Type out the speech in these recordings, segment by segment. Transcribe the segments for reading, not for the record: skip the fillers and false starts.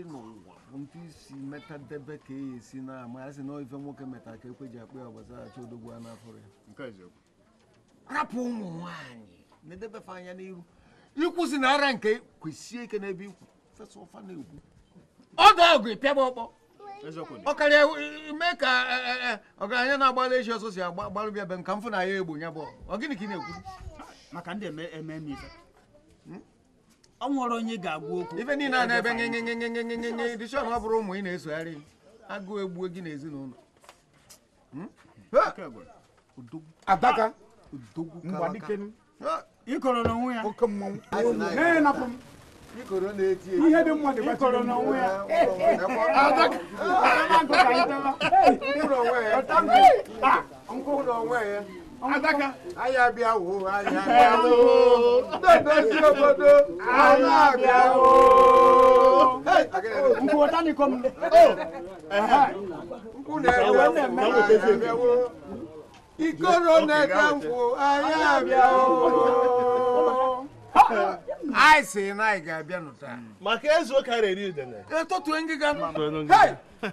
dị n'ụwa ndị isi metadebe ka e esi na ama ya sị na ife nwoke metara ka ekwe ji akpụ ya gbasara odogwu a n'afọ ya rapụ ụmụ nwaanyị na-edebefe anya n'iru ikwụsị na ara nke kwesie ike n'ebe ikwu fesa ọfa na-ekwu ọdụ ọgụ ịpịaba ọkpọ ọ karịa mee ka ọgaranya na-agbala echi ọsọ si agbalụ bịa be nka mfụ na ya egbo nya bụ ọ gịnị ka ị na-ekwu maka ndị eme ife ọ nwere onye ga-agwa okwu ife niile a na-ebe nye dịchọ na ọ bụrụ ụmụ ị na-esogharị agụụ egbuo gị n'ezinụlọ Adaka ịkọrọ n'onwe ya oke mmọnwụ napụ m ikoro na-eti ihe dị mmadụ ịkọrọ n'onwe ya nkụ n'onwe ya Adaka anyị abịa woo anyị abịa woo na-edozi obodo anyị abịa woo nkụ ọtaniko m nkwụ na-abịa woo ikoro na-ede nkwụ anyị abịa woo anyị sị na anyị ga-abịa n'ụta maka ezu ụka rere udene etọtue ngịga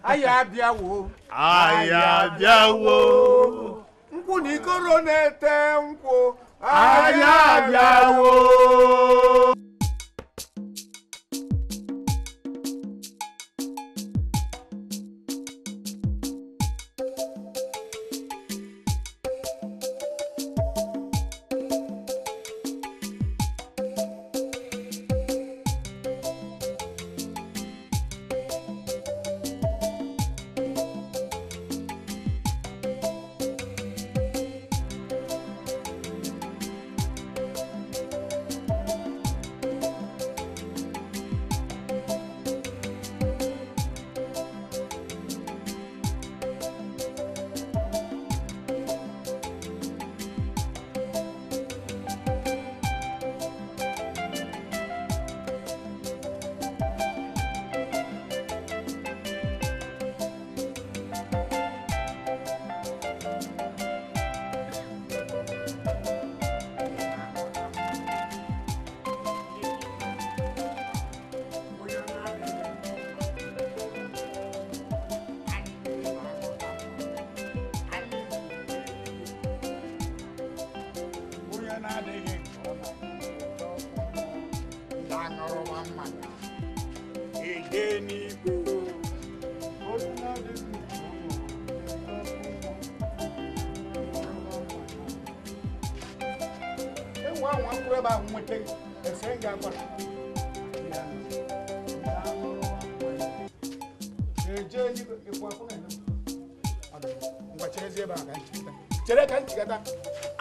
anyị abịa woo anyị abịawo nkwụ na ikoro na-ete nkwụ anyị abịawo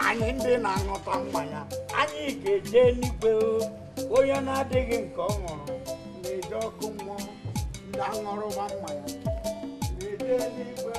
anyị ndị na-aṅụta mmanya anyị ga-eje n'igwe onye na-adịghị nke ọ ṅụrụ na-eje ọkụ mmụọ ndị aṅụrụma mmanya na-eje n'igwe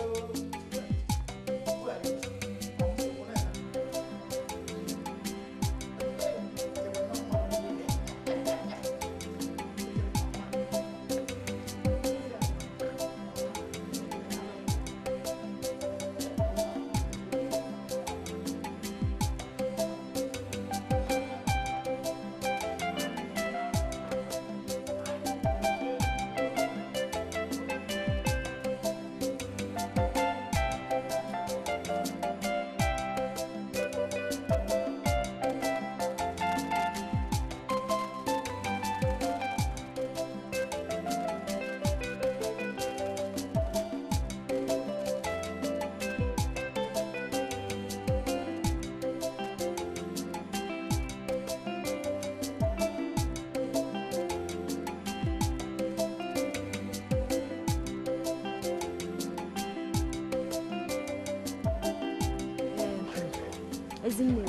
Ezinne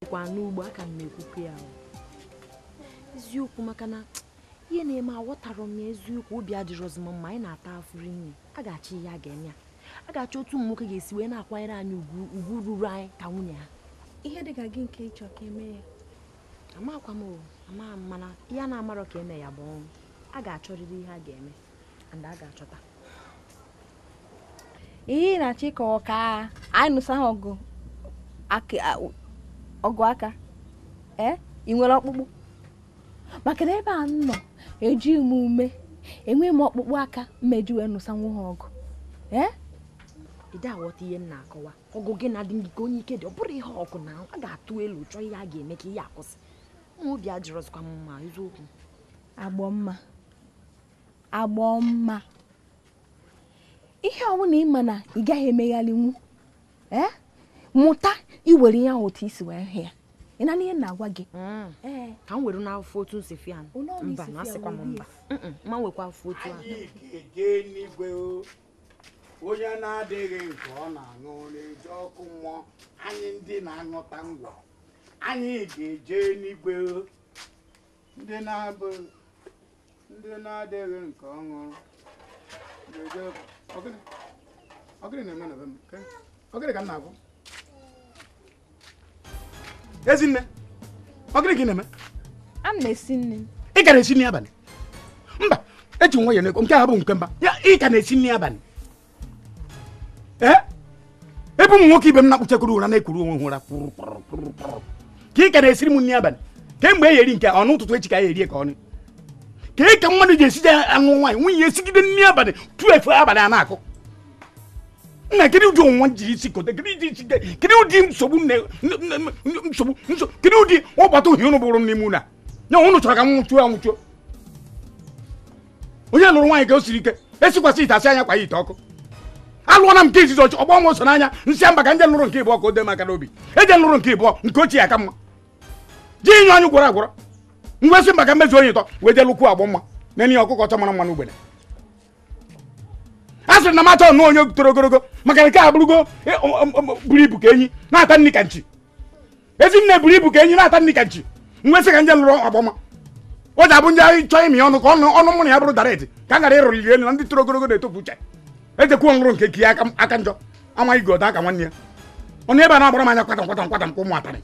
kwa n'ugbo aka m na-ekwukwu ya eziokwu maka na ihe na-eme aghọtara m ya eziokwu obi adịrọzi m mma anyị na-ata afụrụ nri a ga-achọ ihe a ga-eme ya a ga-achọ otu ụmụ nwoke ga-esi wee na-akwanyere anyị ugwu ruru anyị ka nwunye ha ihe dị ka gị nke ịchọ ka eme ya amakwa m ama mana ihe a na-amarọ ka eme ya bụ ọnwụ a ga-achọrịrị ihe a ga-eme and a ga-achọta ihe ị na-achọ ịkọwa ka anyị nụsa ha ọgụ aka ị nwere ọkpụkpụ maka na ebe a nọ eji m ume enwe m ọkpụkpụ aka mmeji wee nụsa nwa ha ọgụ ide aghọta ihe m na-akọwa ọgụ gị na dị gị ka onye ike dị ọ bụrụ ihe ọgụ na a ga-atụ elu chọọ ihe a ga-eme ka ihe akwụsị obi adịrọzikwa m mma eziokwu agbọ mma ihe ọbụla ịma na ị gaghị emeghalinwu mụta iwere ihe ahụ otu isi wee hụ ya ị na ihe na-agwa gị ka m were n'afọ otu nsifi ya mba na asịkwa m mba ma nwekwa afọ otu ahụ anyị ga-eje n'igwe onye na-adịghị nke ọ na-aṅụ na-eji ọkụ mmụọ anyị ndị na-aṅụta ngwọ anyị ga-eje n'igwe ndị na-adịghị nke ọṅụ ọgịrị na-eme na be m ọgịrị ka m na-agụ Ezinne, ọgịrị gị na-eme? A m na-esi nri. Ị ka na-esi nri abalị? Mba, eji nwa ya n'ego nke a bụ nke mba. Ya ị ka na-esi nri abalị? Ebe ụmụ nwoke ibe m na-akpụchakwuru ụra na-ekuru onwe ụra ka ị ka na-esiri m nri abalị kemgbe e yeri nke ọnụ ụtụtụ echi ka ya erie ka ọnụ ka ị ka mmadụ ji esije anụ nwaanyị nwunye esigide nri abalị 12 abalị a na-akụ nna kedu ụdị ọnwụnwa jiri isi kote kedu ụdị nsogbu kedu ụdị ọgbata uhie ụnụ bụrụ n'ime ụlọ nya ụnụ chọrọ ka m nwụchuo anwụchuo onye lụrụ nwaanyị ka o siri ike esikwasị ite asị anya kwa ite ọkụ alụọna m nke izizi ọchị ọgbọ m oso n'anya nsị mba ka nje lụrụ nke ịbụọ ka o dee m aka n'obi eje lụrụ nke ịbụọ nke ochie aka mma ji inye anyị gwọrọ agwọrọ ngwesị mba ka mmezu onye ịtọ wee je lụkwuo agbọ mma na enyi ọkụkọ ọcha mara mma n'ugbene a sịrị na m achọ nnọọ onye toro ogologo maka nke a bụrụgo buru ibu ka enyi na-ata nri ka nchi ezi nne buru ibu ka enyi na-ata nri ka nchi ngwesị ka nje lụrụ agbọma o ji abụ nje chọọ imi ọnụ ka ọnụ mụ na ya bụrụ daret ka a gara ịrụliri elu na ndị toro ogologo na-etofu uche ejekwuo nrụ nke ki aka njọ amaghị gị ọda aka nwanne ya ọnụ ebe a na-agbara m anya kwata mkpụ ụmụ atarị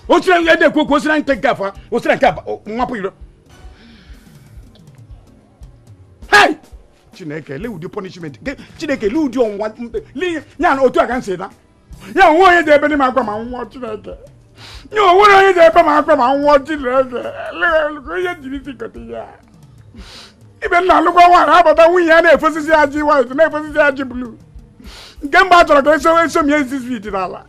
osiri ede ekwu okwu osiri nke afọ osiri nke nwapụ iro hei Chineke le ụdị punishment Chineke le ụdị ọnwụnwa ya na otu a ka m si na ya onwe onye dị ebe dị m akwa ma nwụọ Chineke ya onwere onye dị ebe ma akwa ma nwụọ Chineke ihe jiri isi kote ya ibe nna alụkwa nwaanyị abata nwunye ya na-efosisi ajị white na-efosisi ajị blue nke mgbe a chọrọ ka eso m ya nsiswit n'ala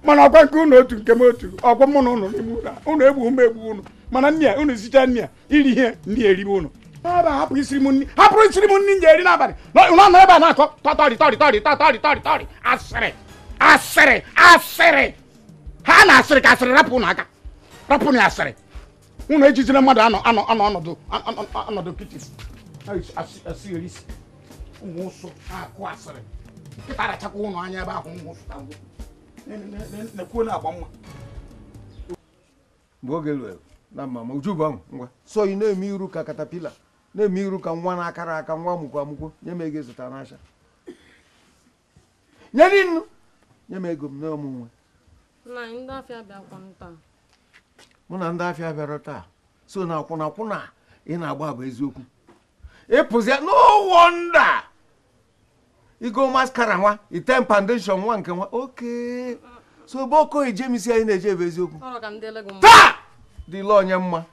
mana ọkwa nke unu otu nke m otu ọkwa mụ na ụnụ n'ime ụlọ ụnụ egbu m egbu ụnụ mana nne ya unu sicha nne ya iri ihe ndị eribe ụnụ hapụrụ isiri m nri nje eri n'abalị ụnụ nọ ebe a na-akọ tọtọrị asịrị ha na-asịrị ka asịrị rapụ ụnụ aka rapụ na asịrị ụnụ ejizire mmadụ ọnọdụ kichin asị erisi ụmụ ụsụ akụ asịrị nkịta arachakwa ụnụ anya ebe ahụ ụmụ ụsụ ka ngwụ na-ekwuo na-agba mma mgbe oge lụrụ na mama ujubu ahụ ngwa so ị na-eme iru ka katapila na-eme iru ka nwa na-akara aka nwa amụkwo nye m ego zụtara n'asha nye dị nnu nye m ego m n'ọmụnwe mụ na ndị afịa bịara taa so na akwụna ị na-agba bụ eziokwu ịpụzi no wonder igo maskara nwa item foundation nwa nke nwa oke so boko ijemisi anyị na-eje bụ eziokwu taa dịla onye mma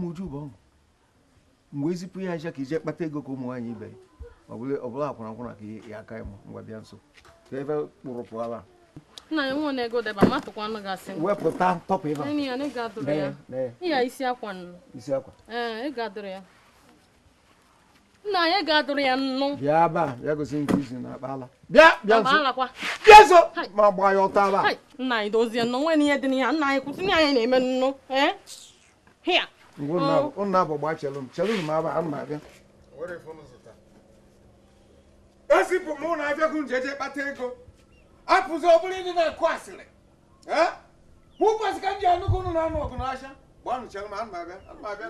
uju bụ ọṅụ mgbe ezipụ ya aja ka ije kpata ego ka ụmụ nwaanyị ibe ọ bụla akwụna ka ya aka ịmụ ngwa bịa nso ka ebe kpụrụpụ ala nna ya nwe ego deba matụkwa anụ gasị wepụta tọpụ ịba ya isi akwa ị ga-adụrụ ya nna ya ga-adụrụ ya nnụ bịa ba ya gosi nke izi na akpala bịa so ma gbaa ya ọtọ aba nna anyị dozie nnụ nwere ihe dị n'ihe nna anyị kwụsị ihe anyị na-eme nnụ hịa nna bụ gbaa chelụ m aba ana m abịa esipụ mụ na abịakwu njeje kpata ego apụzi ọ bụrụ ịdị na-ekwu asịrị ụbọchị ka m ji anụkwu ụnụ na-anụ ọgụ n'asha gbanụ chelụ m ana m abịa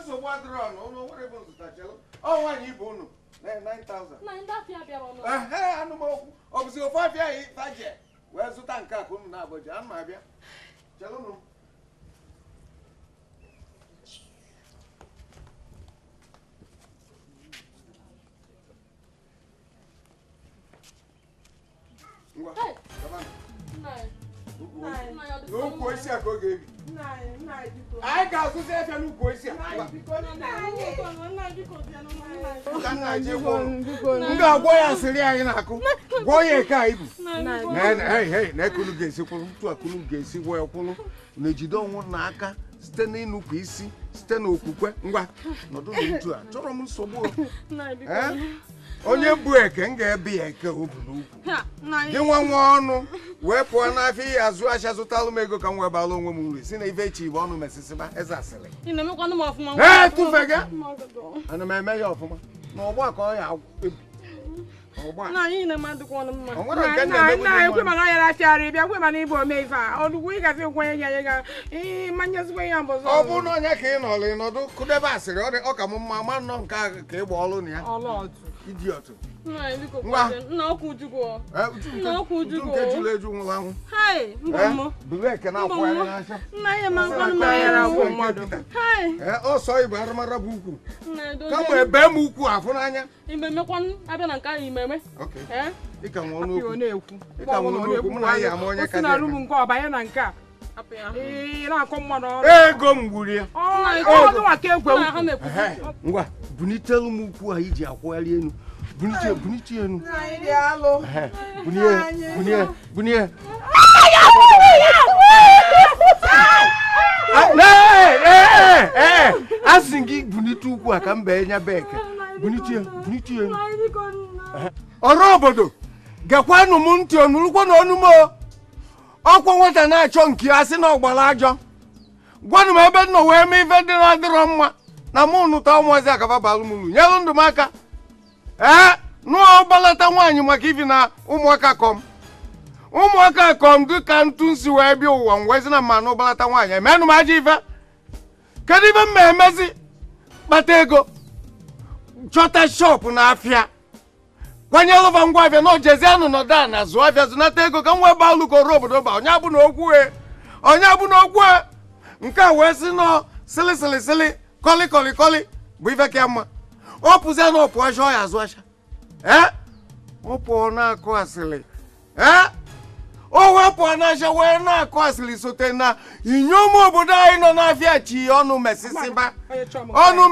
nsogbu adịrọ ọnụ ụnụ nwere bụ nzụta chelụ ọ nwaanyị ibe ụnụ 9,000 anụmokwu ọ bụzi ofu afịa ahụ ịtaje wee zụta nke a ka ụnụ na-abụji ana m abịa chelụ nụ n'ukwu isi a ka ọ ga-ebi anyị ga-azụzi efe n'ukwu isi a m ga-agwọ ya asịrị anyị na-akụ gwọ ya eke a ibu na ekulu ga-esi kwụrụ ntụ akulu ga-esi wee kwụrụ na-ejide ọnwụ n'aka site n'ịnụpụ isi site n'okwukwe ngwa nọdụ n'otu a chọrọ m nsogbu onye bụ eke m ga-ebe ya eke o bu n'ukwu gị nwa ọnụ wee pụọ n'afọ ihe azụ ahịa zụtalụ m ego ka m wee bala onwe m nri si na ife echi bụ ọnụ mesịsịba eze asịrị tụfega ana m eme ya ọfụma na ọgba ka ọ ya ebu ọ bụrụ na onye ka ị nọrọ ịnọdụ kụdebe asịrị ọ ka m mma ma nnọọ nke ahụ ka ị gba ọlụ na ya idiot nke jụrụ eju nwụrụ anwụ buru eke na-akwụgharị n'ahịa ọsọ igbo arụmara bụ ukwu kama ebe m ukwu afụ n'anya ịka nwe ọnụokwu m na ya ama onye ka ego m gburu ya ngwa bunitelu m ukwu a iji akwụgharị elu bunite elu bunie asị gị bunite ukwu a ka m bee nya beke bunite elu ọrụ obodo gekwanụ m ntị onurukwa na ọnụ m ọkwa nwata na-achọ nke ya sị na ọgbara ajọ gwanụ m ebe nọ wee mee ife dị na-adịrọ mma na mụ nụta ụmụazị akaba balụ m uru nyelụ ndụ m aka nụọ gbalata nwaanyị maka ibi na ụmụaka kọm dị ka ntụ nsi wee bịa ụwa m wezi na mmanụ gbalata nwaanyị emenụ m ajọ ife kedu ife m emezi kpata ego chọta shọpụ na afịa kwanyelụva ngwa abịa na ojezianụ nọdụ a na zụọ abịa zụnata ego ka m wee baa lụkọrọ obodo ba onye abụ na okwu nke a wee sị nọ sịlị kọlị bụ ife ka mma ọ pụzia na ọpụ asha ya azụ asha ọ pụọ na-akụ asịrị o wee pụọ na asha wee na-akụ asịrị sote na inyom obodo anyị nọ n'afịa chi ọnụ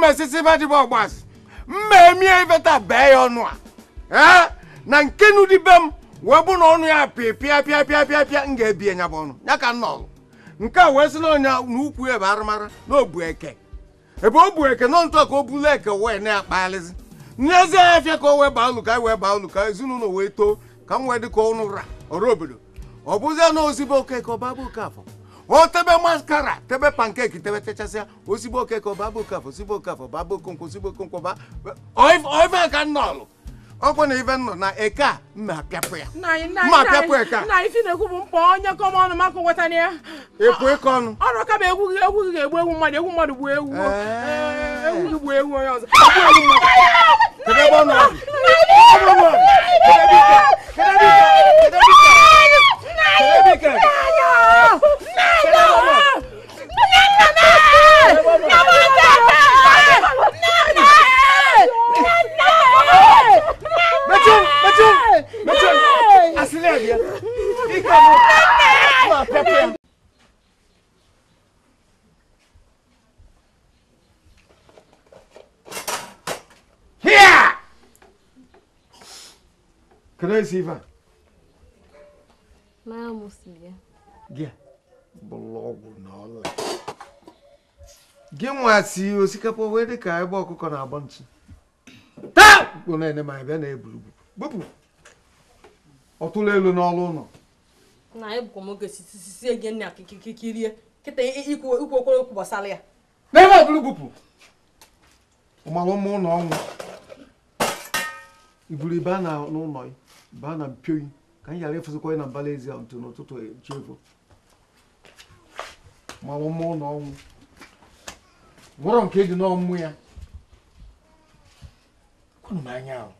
mesịsịba dịbe ọgbasị mma emie ifeta bee ya ọnụ a na nke nụdị be m wee bụ na ọnụ ya pịa m ga-ebie nya bụ ọnụ ya ka nnọlụ nke a wee sị na ọnya n'ukwu ebe arụmara na obu eke ebe o bu eke nọ ntụ ka o bulu eke wee na-akpaghalịzi n'ezi afịa ka o wee baa ulu ka ezinụlọ wee too ka m wee dị ka ọnụ ra ọrụ obodo ọ bụzie na ozigbo okeke ọbaba okafọ o tebe maskara tebe pankeki tebe techasịa ozigbo okeke ọbaba okafọ sigbo okafọ baba okonkwo sigbo okonkwo ba oife ka nnọlụ ọkwa na ife nọ na eke a mma apịapụ ya eke a na ife na-ekwu bụ mkpọ onye kọm ọnụ maka nwetana ya ekwu ike ọnụ ọrụ ka bụ egwu gị ga-egbu egwu mmadụ gbuo ewu gị gbuo ewu onye ọzọ Красиво. Mama себе. Ге. Блогу ноле. Ге nwasi osikapa wee dị ka ebe ọkụkọ na-agba ntị. Taa! Bụ na-ene ma ebe na-eburu. Bụpụ. Ọtụlụ elu n'ọlụ ụlọ. Na ebuko mo gesi ege nna kikirie. Kịta ikwu okwu gbasara ya. N'ebe ọbụrụ bụpụ. Ụmalụ mụ na ọnwụ. Iburu ibe na n'ụlọ yi. Ba na mpioyi ka anyị ghara ịfụzikwa na mbala ezi ahụ n'ụtụtụ echefu ma ọmụmụ na ọnwụ gwọrọ nke dị n'ọmụmụ ya kwụnụ m anya ahụ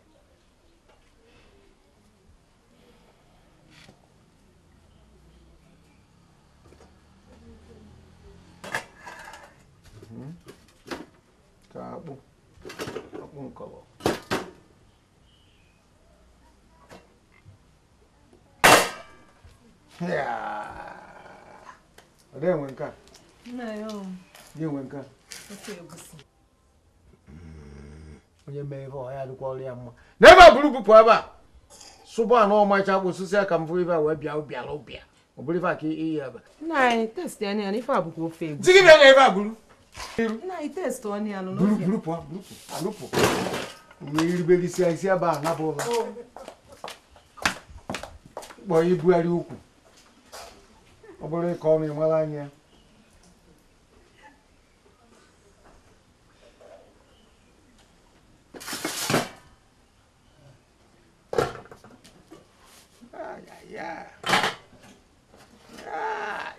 ka akpụ nkọrọ Yeah. ọ dịghị enwe nke a nna ya dị enwe nke a ofe egusi onye mee ebe ọ ya dịkwa ọrụ ya mma n'ebe a buru bupụ ebe a sụbụ anụ ọmacha bụ osisi aka mbụ ebe a wee bịa ụbịala ụbịa ọ bụrụ ife aka iyi ebe nna anyị test ya na ife a bụkwa ofe egusi di gị bịa na ebe a buru nna anyị test ọnụ ya nọ buru n'ofe buru pụọ alụpụ mgbe iribere isi ebe a nabụ ụla kpọọ ibugharị ukwu ọ bụrụ ka ọ na-enwere anya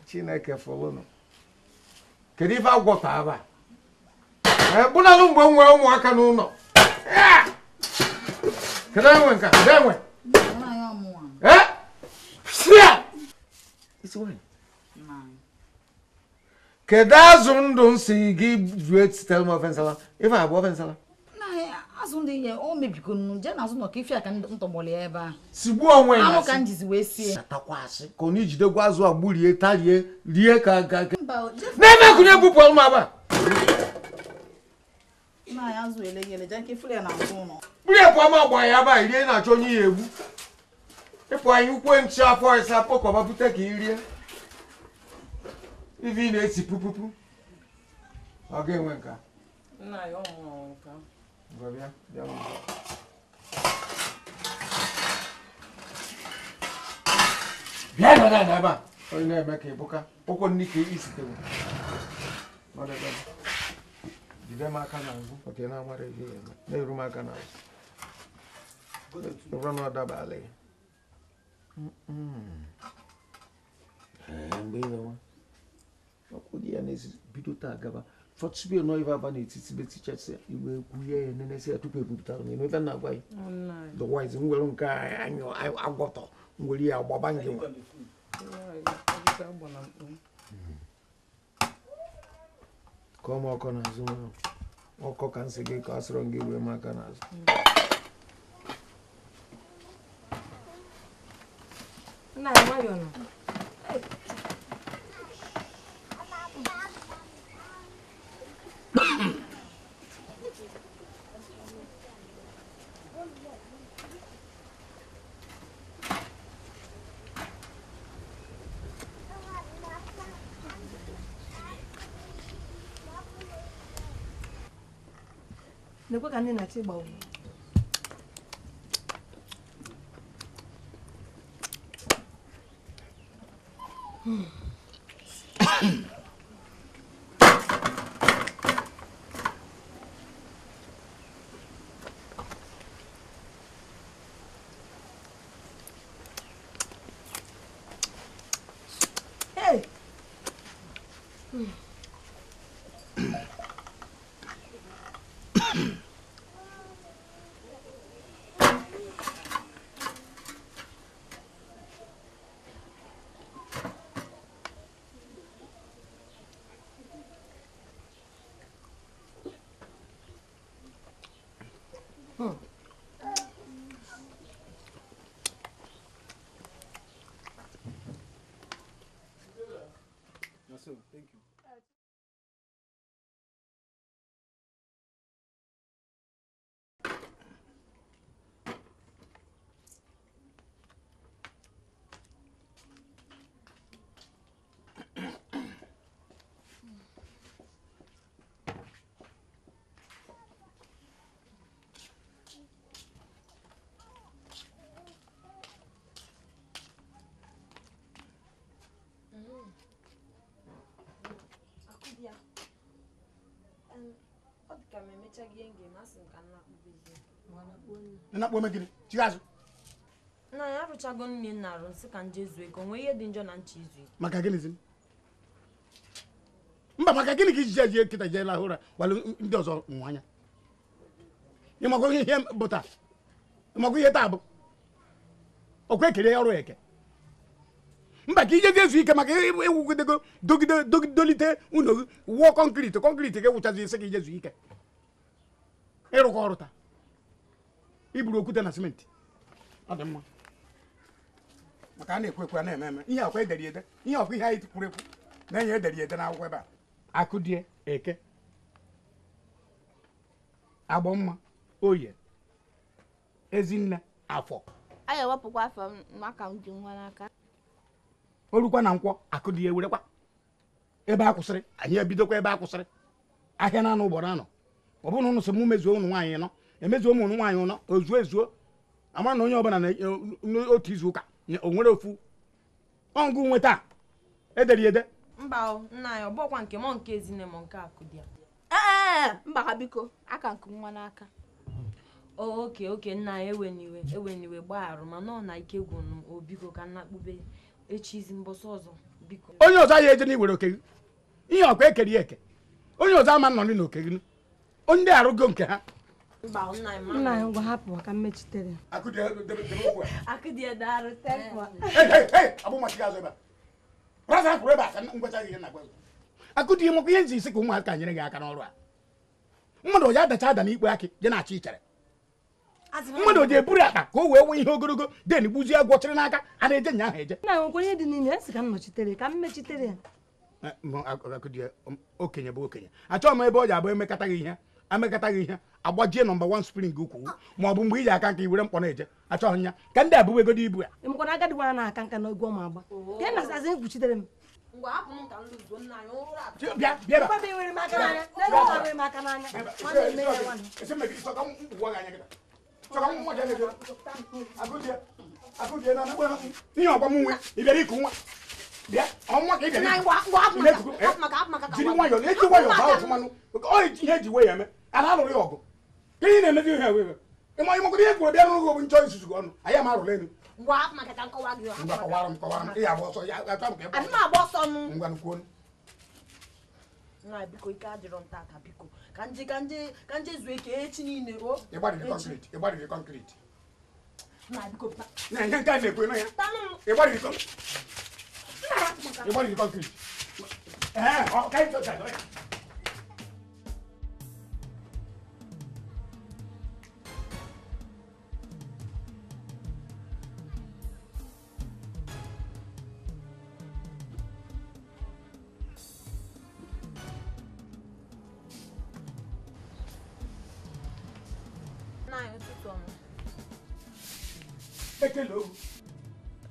Chineke fọlụnụ kedu ife agwọta aba bụnalụ mgbe m nwere ụmụaka n'ụlọ kedu enwe nka kedu enwe kedu azụ ndụ nsị gị jue sitere m ofe nsala ife abụ ofe nsala azụ ndị ihe o mebiko nnu je na azụ nọ ka ife a ka ntọgbọrọ ya ebe a sigbuo onwe ya anụ ka m jizi wee sie takwasị ka ọ na-ejidegwa azụ a gburie tarie rie ka n'ebe akụnye bupụ ọlụma aba na ya azụ eleghele je nke ifuru ya na azụ ụlọ gburie pụọ ma gba ya aba rie na-achọ onye ya egbu ịpụ anyị ukwe nchi afọ ịsa pokọba bute ka i rie ife ị na-esi pupupu ọ ga-enwe nka bịa nọdụ ebe a onye na-eme ka ịbụka ụkwụ nri ka isitewe jide m aka n'azụ oke na-amara ihe ya na-eru m aka n'azụ ụra na ọ dabala ya mgbe ịlewa ọkwụ dị ya na-bido taa gaba fọtụsibie nọ ife aba n'etiti betichasị iwe kwuye ya nenesi ya tupu ebupụtara na ebe na-agwa ya dọwaiz nwere nke anyụ agwọtọ nwere ya agbaba ngị nwa ka ọma ọkọ n'azụ nwere ọkọ ka nsị gị ka asịrọ gị wee maka n'azụ nekwe ka ndị na-achị gbawo Thank you. na ya rụchago nne nna arụ nsị ka nje zuo ego nwee ihe dị njọ na ncha izu maka gịnịzi mba maka gịnị ka iji jee kịta jee lahụ ụra walụ ndị ọzọ nwanya ịmakwa ihe bụ taa ịmakwa ihe taa bụ ọkwa ekere ọrụ eke mba ka ije ezu ike maka iwugidego dolite ụlọ wụọ kọnkriti ga-ewụchazi isi ka ije zu ike ịrụkọ ọrụ taa iburu okwute na simenti ọ dị mma maka a na-ekwe ekwe a na-eme eme ihe akwa edere ede ihe ọkwa ihe anyị kwuru ekwu na nye edere ede n'akwụkwọ ebe a Akụdie Eke Agbọmma Oye Ezinne Afọ anyị ewepụkwa afọ maka m ji nwa n'aka orukwa na nkwọ Akụdie werekwa ebe a kwụsịrị anyị ebidokwa ebe a kwụsịrị ahịa na anụ ụgbọrọ anọ ọ bụrụ na ụnụ sị m mezuo ụnụ nwaanyị nọ emezuo ụmụ nwaanyị nọ ozuo ezuo ama na onye ọbụla n'otu izu ụka o nwere ofu ọngụ nweta edere ede mba nna anyị ọ bụkwa nke mọ nke Ezinne mọ nke Akụdie mba ha biko aka nke nwa n'aka oke nna anyị eweniwe gbagharụ mana ọ na ike gwụrụ m biko ka nna kpube echizi mbọsị ọzọ biko onye ọzọ ya eje n'iwere oke gị ihe ọkwa ekeri eke onye ọzọ ama nọ n'oke gị ndị arụgo nke ha nna anyị ngwa hapụ maka mmechitere Akụdie darụ Akụdie maka ihe nzi isi ka ụmụaka nyere gị aka n'ọrụ a mmadụ ya adacha ada n'ikpe akị je na-achị ichere mmadụ ji eburu akpa ka o wee nwee ihe ogologo den gbuzie agwọ chịrị n'aka a na-eje nya ahụ eje nna nwekwa ihe dị n'ime esi ka m nọchitere ka m mechitere ya Akụdie okenye bụ okenye achọghị m ebe ọ ji abụ amekọtaghị ihe agbajie nọmba 1 spring ukwu ma ọ bụ mgbe iji aka nka iwere mkpọ na-eje achọghị ya ka ndị abụwe ego ibu a emekwana agadi gwara na aka nka na ogwo ma agba ka ị na-asazi mkpuchitere m ihe ọgwa m nwe ị bịara iku nwa bịa ọnwa ka ị bịara jiri nwayọọ na-eji nwayọọ baa ọfụmanụ ihe eji wee ya eme a na-alụrụ ya ọgụ ka ihe na-emezi ihe ewe ịma ịmakwara ihe kwuru bịa n'ụlọ obi nchọ isusu gị ọnụ anyị ama arụrụ elu kọwara m ihe agba ọsọ ya achọ m ka ngwa nna biko ike adịrọ m tata biko ka nje zuo ike echi niile ịgbarịrị kọnkriti nna biko na ihe nke a na-ekwe na ya ịgbarịrị kọnkriti ka anyị chọcha ya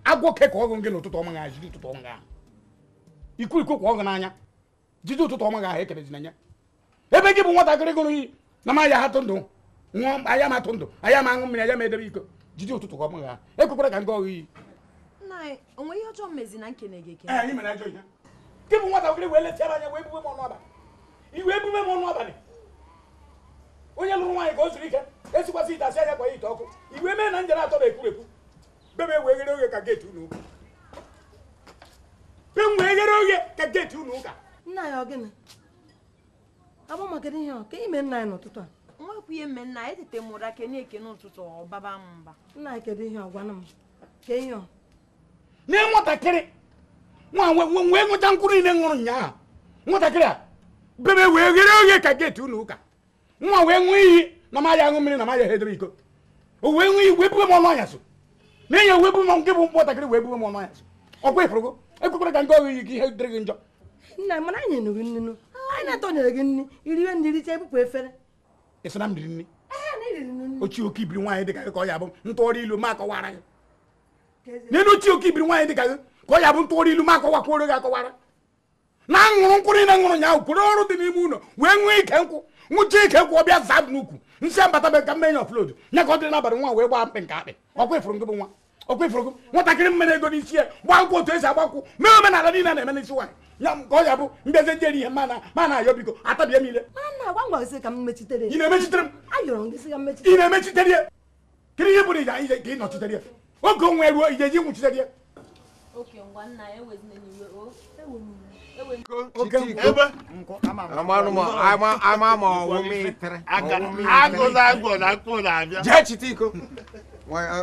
agwọ ke ka ọgụ gị n'ụtụtụ ọma ga jide ụtụtụ ọma ga ikwu ka ọgụ n'anya jide ụtụtụ ọma ga ekerezi n'anya ebe gị bụ nwatakịrị gụrụ iyi na ma ya hatụ ndụ nwụọ aya ma atụ ndụ aya ma aṅụ mmiri aya ma edebe iko jide ụtụtụ ọma ga ekwekwara ka nga ọgụ iyi nna onwe ihe ọjọọ mmezi na nkene gị anyị mere ajọ ihe gị bụ nwatakịrị wee letiara anya wee bube m ọnụ abalị iwe ebube m ọnụ abalị onye lụrụ nwaanyị ka o zuru ike esikwasị ite asị anya kwa ite ọkụ iwe mee na njere atọ na-ekwurekwu bebe wee ghere oghe ka geeti unu ụka nna ya ọ gịnị agba maka ihe ọ ka ime nna ya n'ụtụtụ a nwekwa ihe mme nna etete mụrụ aka na-eke n'ụtụtụ ọbaba m mba nna ya kedu ihe ọ gwana m ka ihe ọ na nwatakịrị nwa wee ṅụcha mkpụrụ ile ṅụrụ ụnyaahụ nwatakịrị a bebe wee ghere oghe ka geeti unu ụka nwa wee ṅụọ iyi na ma ya aṅụ mmiri na ma ya hedebe iko o wee ṅụọ iyi wee bube m ọnụ anya so na enye wee bube m nke bụ nwatakịrị wee bube m ọnụ anya so ọkwa ịfụrụgo ekwekwara ka nke ọghụ iyi gị ihe dịrị gị njọ nna mana anyị nụrụ nnu anyị na-atọnyere gị nri iriwe ndị richa ebupụ efere ị sị na m riri nri ochie oke ibiri nwaanyị dịka gị ka ọ ya bụ ntụgharị ilu ma akọwara gị n'elu ochie oke ibiri nwaanyị dịka gị ka ọ ya bụ ntụgharị ilu ma akọwakwuoro gị akọwara na ṅụrụ mkpụrụ na ṅụrụ nyaahụ kwuru ọrụ dị n'ime ụlọ wee ṅụọ ike nkwụ ṅụcha ike nkwụ ọbịa zaa n'ukwu nsị mbatabe ka mmenye ọflod nya ka ọ dịrị n'abalị nwa wee gbaa mkpị nke akpị ọkwa ịfụrụ gị bụ nwa ọkwa ịfụrụ gị nwatakịrị mmere ego n'isi ya gbaa nkwụ otu esi agba nkwụ mee omenala niile na-eme n'isi nwaanyị ya ka ọ ya bụ mbịazie njeri ihe ma na-ayọ biko atabie m ile ị na-emechitere m ị na-emechitere ya kiri ihe bụrụ ije ka ị nọchitere ya oge onwe ruo ije ji nwụchitere ya jee chite iko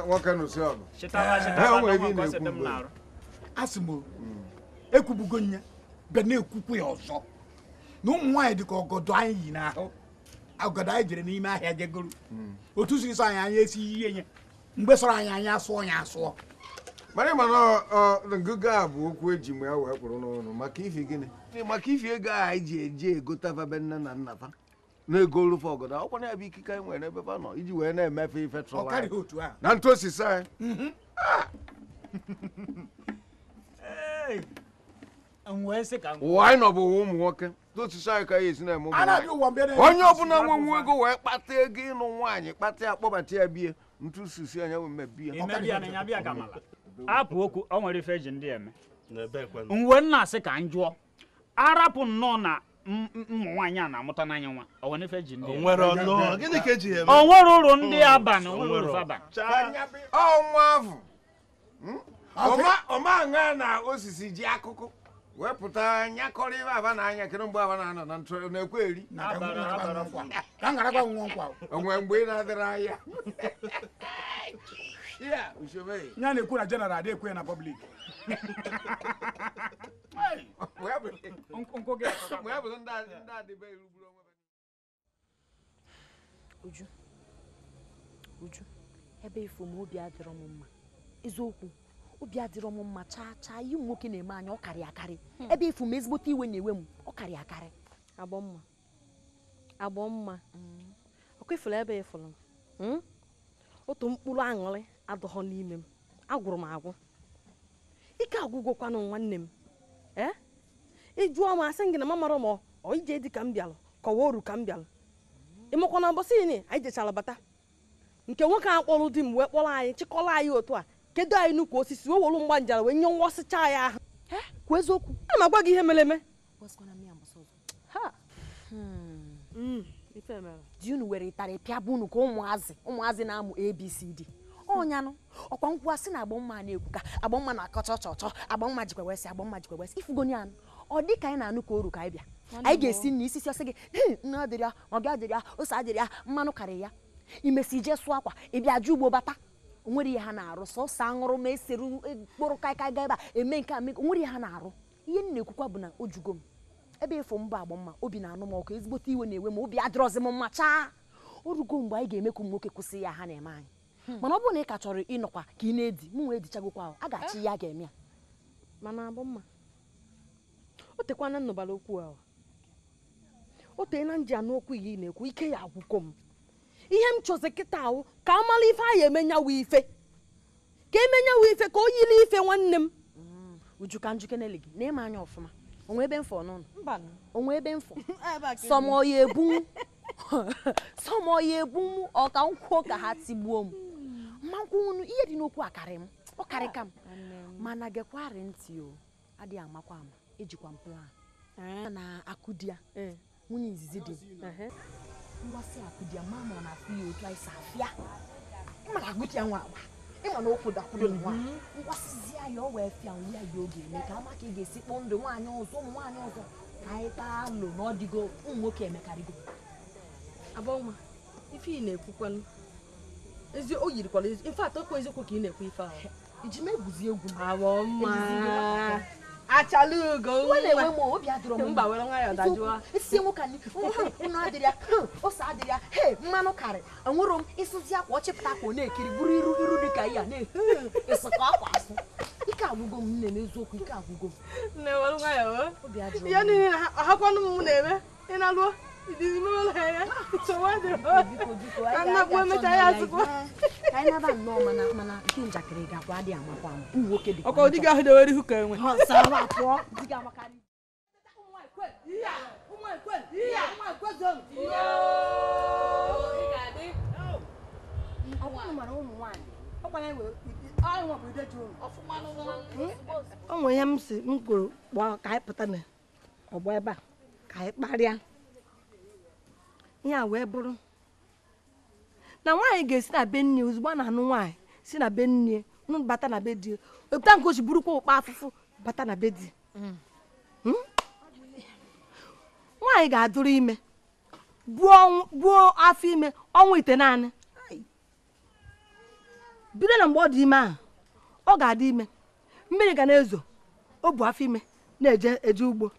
nwoke nụsị ọgụ asị m ekwubugo nya bịa na-ekwukwu ya ọzọ na ụmụ nwaanyị dịka ọgọdọ anyị yi n'ahụ ọgọdọ anyị jere n'ime ahịa jegoro otu siri sọ anyị anya esi ihe nye mgbe sọrọ anyị anya asụọ ya asụọ mana mana ngụgụ a bụ okwu eji m ya wee kpụrụ n'ọnụ maka ifi gịnị maka ifi ego a anyị ji eji egotava be nne na nna fa na-ego rufe ọgọdọ akwụkwọ na ya bụ ikike anyị nwere ebe fa nọ iji wee na-emefe ife trọla na ntụ osisi anyị ụwa anyị nọ bụ ụmụ nwoke ntụ osisi anyị ka anyị esi na-eme onye ọbụla nwe ego wee kpata ego ịnụ nwaanyị kpata ya kpọbata ya bie ntụ osisi anya wee mebie apụ okwu o nwere ife eji ndị eme mgbe nna asị ka m jụọ arapụ nnọọ na ụmụ nwaanyị a na-amụta n'anya nwa o nwere ife eji ndị eme o nwere uru ndị abalị o nwere uru abalị ọnwa afọ ọma aṅa na osisi ji akụkụ wepụta nyakọrọ ibe aba n'anya kere mgbe aba na-anọ na ntụ na-ekwe eri onwe mgbe ị na-adịrị anya ya na-ekwu na general adị ekwe na public Uju ebe ifo m obi adịrọ m mma eziokwu obi adịrọ m mma chaa ihe nwoke na-eme anya ọ karị akarị ebe ifo m ezigbote iwe na-ewe m ọ karị akarị agbọ mma ọkwa ifuru ebe ifuru m otu mkpụrụ aṅụrị adọghọ n'ime m agwụrụ m agwụ ike agwụgwọkwanụ nwanne m ịjụọ m asị gị na mamara m ọ ije dị ka m bịalụ kọwa oru ka m bịalụ ịmakwa na mbọsị ini anyị jechara bata nke nwoke a kpọrọ di m wee kpọrọ anyị chịkọrọ anyị otu a kedu anyị nnukwu osisi wee wolu mgba njara wee nye nwọsịcha ya ahụ kwa eziokwu ana m agwa gị ihe mere eme di unu were ịtarị pịa bụ unu ka ụmụazị na-amụ ABCD ọnyanụ ọkwa nkwụ asị na agbọmma na-ekwu ka agbọmma na-akọcha chọchọ agbọmma jikwa wesị ifugoni anụ ọ dị ka anyị na-anụ ka oru ka anyị bịa anyị ga-esi na isi ọsị gị nne adịrị ya ọbịa adịrị ya ose adịrị ya mmanụ karị ya imesi ije sụọ akwa ịbịa ju ugbo bata onwere ihe ha na-arụ sọsọ aṅụrụ ma esere mkpụrụ kaikai ga ebe a eme nke a onwere ihe ha na-arụ ihe m na-ekwukwa bụ na ojugo m ebe ịfụ mbụ agbọmma obi na-anụ m ọkụ ezigbote iwe na-ewe m obi adịrọzi m mma chaa orugo mgbe anyị ga-eme ka ụmụ nwoke kwụsị ya ha na-eme anyị mana ọ bụrụ na ị ka chọrọ ịnọkwa ka ị na-edi m nwee edichagokwa a ga-achị ya ga-eme ya mana agbọmma o tekwana nnụbara okwu ahụ o tee na nji anụ okwu iyi na-ekwu ike ya agwụkọ m ihe m chọzi kịta ahụ ka a mara ife anyị emenyawa ife ka emenyawa ife ka o yiri ife nwanne m Uju ka njukenele gị na-eme anya ọfụma onwe ebe mfọ n'ụlọ onwe ebe mfọ sọmọya ebu ọka nkwuo ka ha tigbuo m mmankwụ ihe dị n'okwu akarị m ọ karị ka m mana gekwarị ntị o adịghị amakwa ama ejikwa m plan na akụdia nwunye izizi dị ngwasị akụdia ma ọ na-afụ ya otu anyị si afịa ịma na agụti ya nwa agba ịma na okwu dakwudo nwa ngwasịzi ya o wee fịa nwa ya oge eme ka ama ka ị ga-esi kpọọ ndụ nwaanyị ọzọ ụmụ nwaanyị ọzọ ka anyị taa alụ na ọdịgo ụmụ nwoke emekarịgo Abọma ife ị na-ekwukwanụ ezi o yirikwala ezi ife atọ kwa eziokwu ka ị na-ekwu ife ahụ iji mebuzi egwu Abọma achala ugo na-enwe m obi adịrọ m mba were nwa ya dajụọ isi nwoke ụnụ adịrị ya ose adịrị ya mmanụ karị enwero m ịsụzi akwa ọchịpụta ka ọ na-ekiri bụrụ iru dị ka ya na-esi ka akwa asụ ike agwụgo m nne n'eziokwu ike agwụgo m na-ewere nwa ya obi adịrọ ya niile na ahakwanụ m na-eme ị na-alụọ idiri mụrụ ya nnakwu emecha ya azụkwa ka anyị naba nnọọ mana nke njakịrị ga-akwa adị amakwa m ụmụ nwoke dị ọkọ dị ahụ dewere ihu ka enwe pụọ di gị amakarị o nwere ihe m si m kwuru kpọọ ka anyị pụta na ọgbọ ebe a ka anyị kparịa ihe a wee bụrụ na nwaanyị ga-esi na be nne ozugbo a na-anụ nwaanyị si na be nne nụ bata na be di wepụta nke ochi burukwa ụkpa afụfụ bata na be di nwaanyị ga-adụrụ ime buo afọ ime ọnwa ite naanị bido na mgbe ọ dị ime ahụ ọ ga-adị ime mmiri ga na-ezo o bu afọ ime na-eje ugbo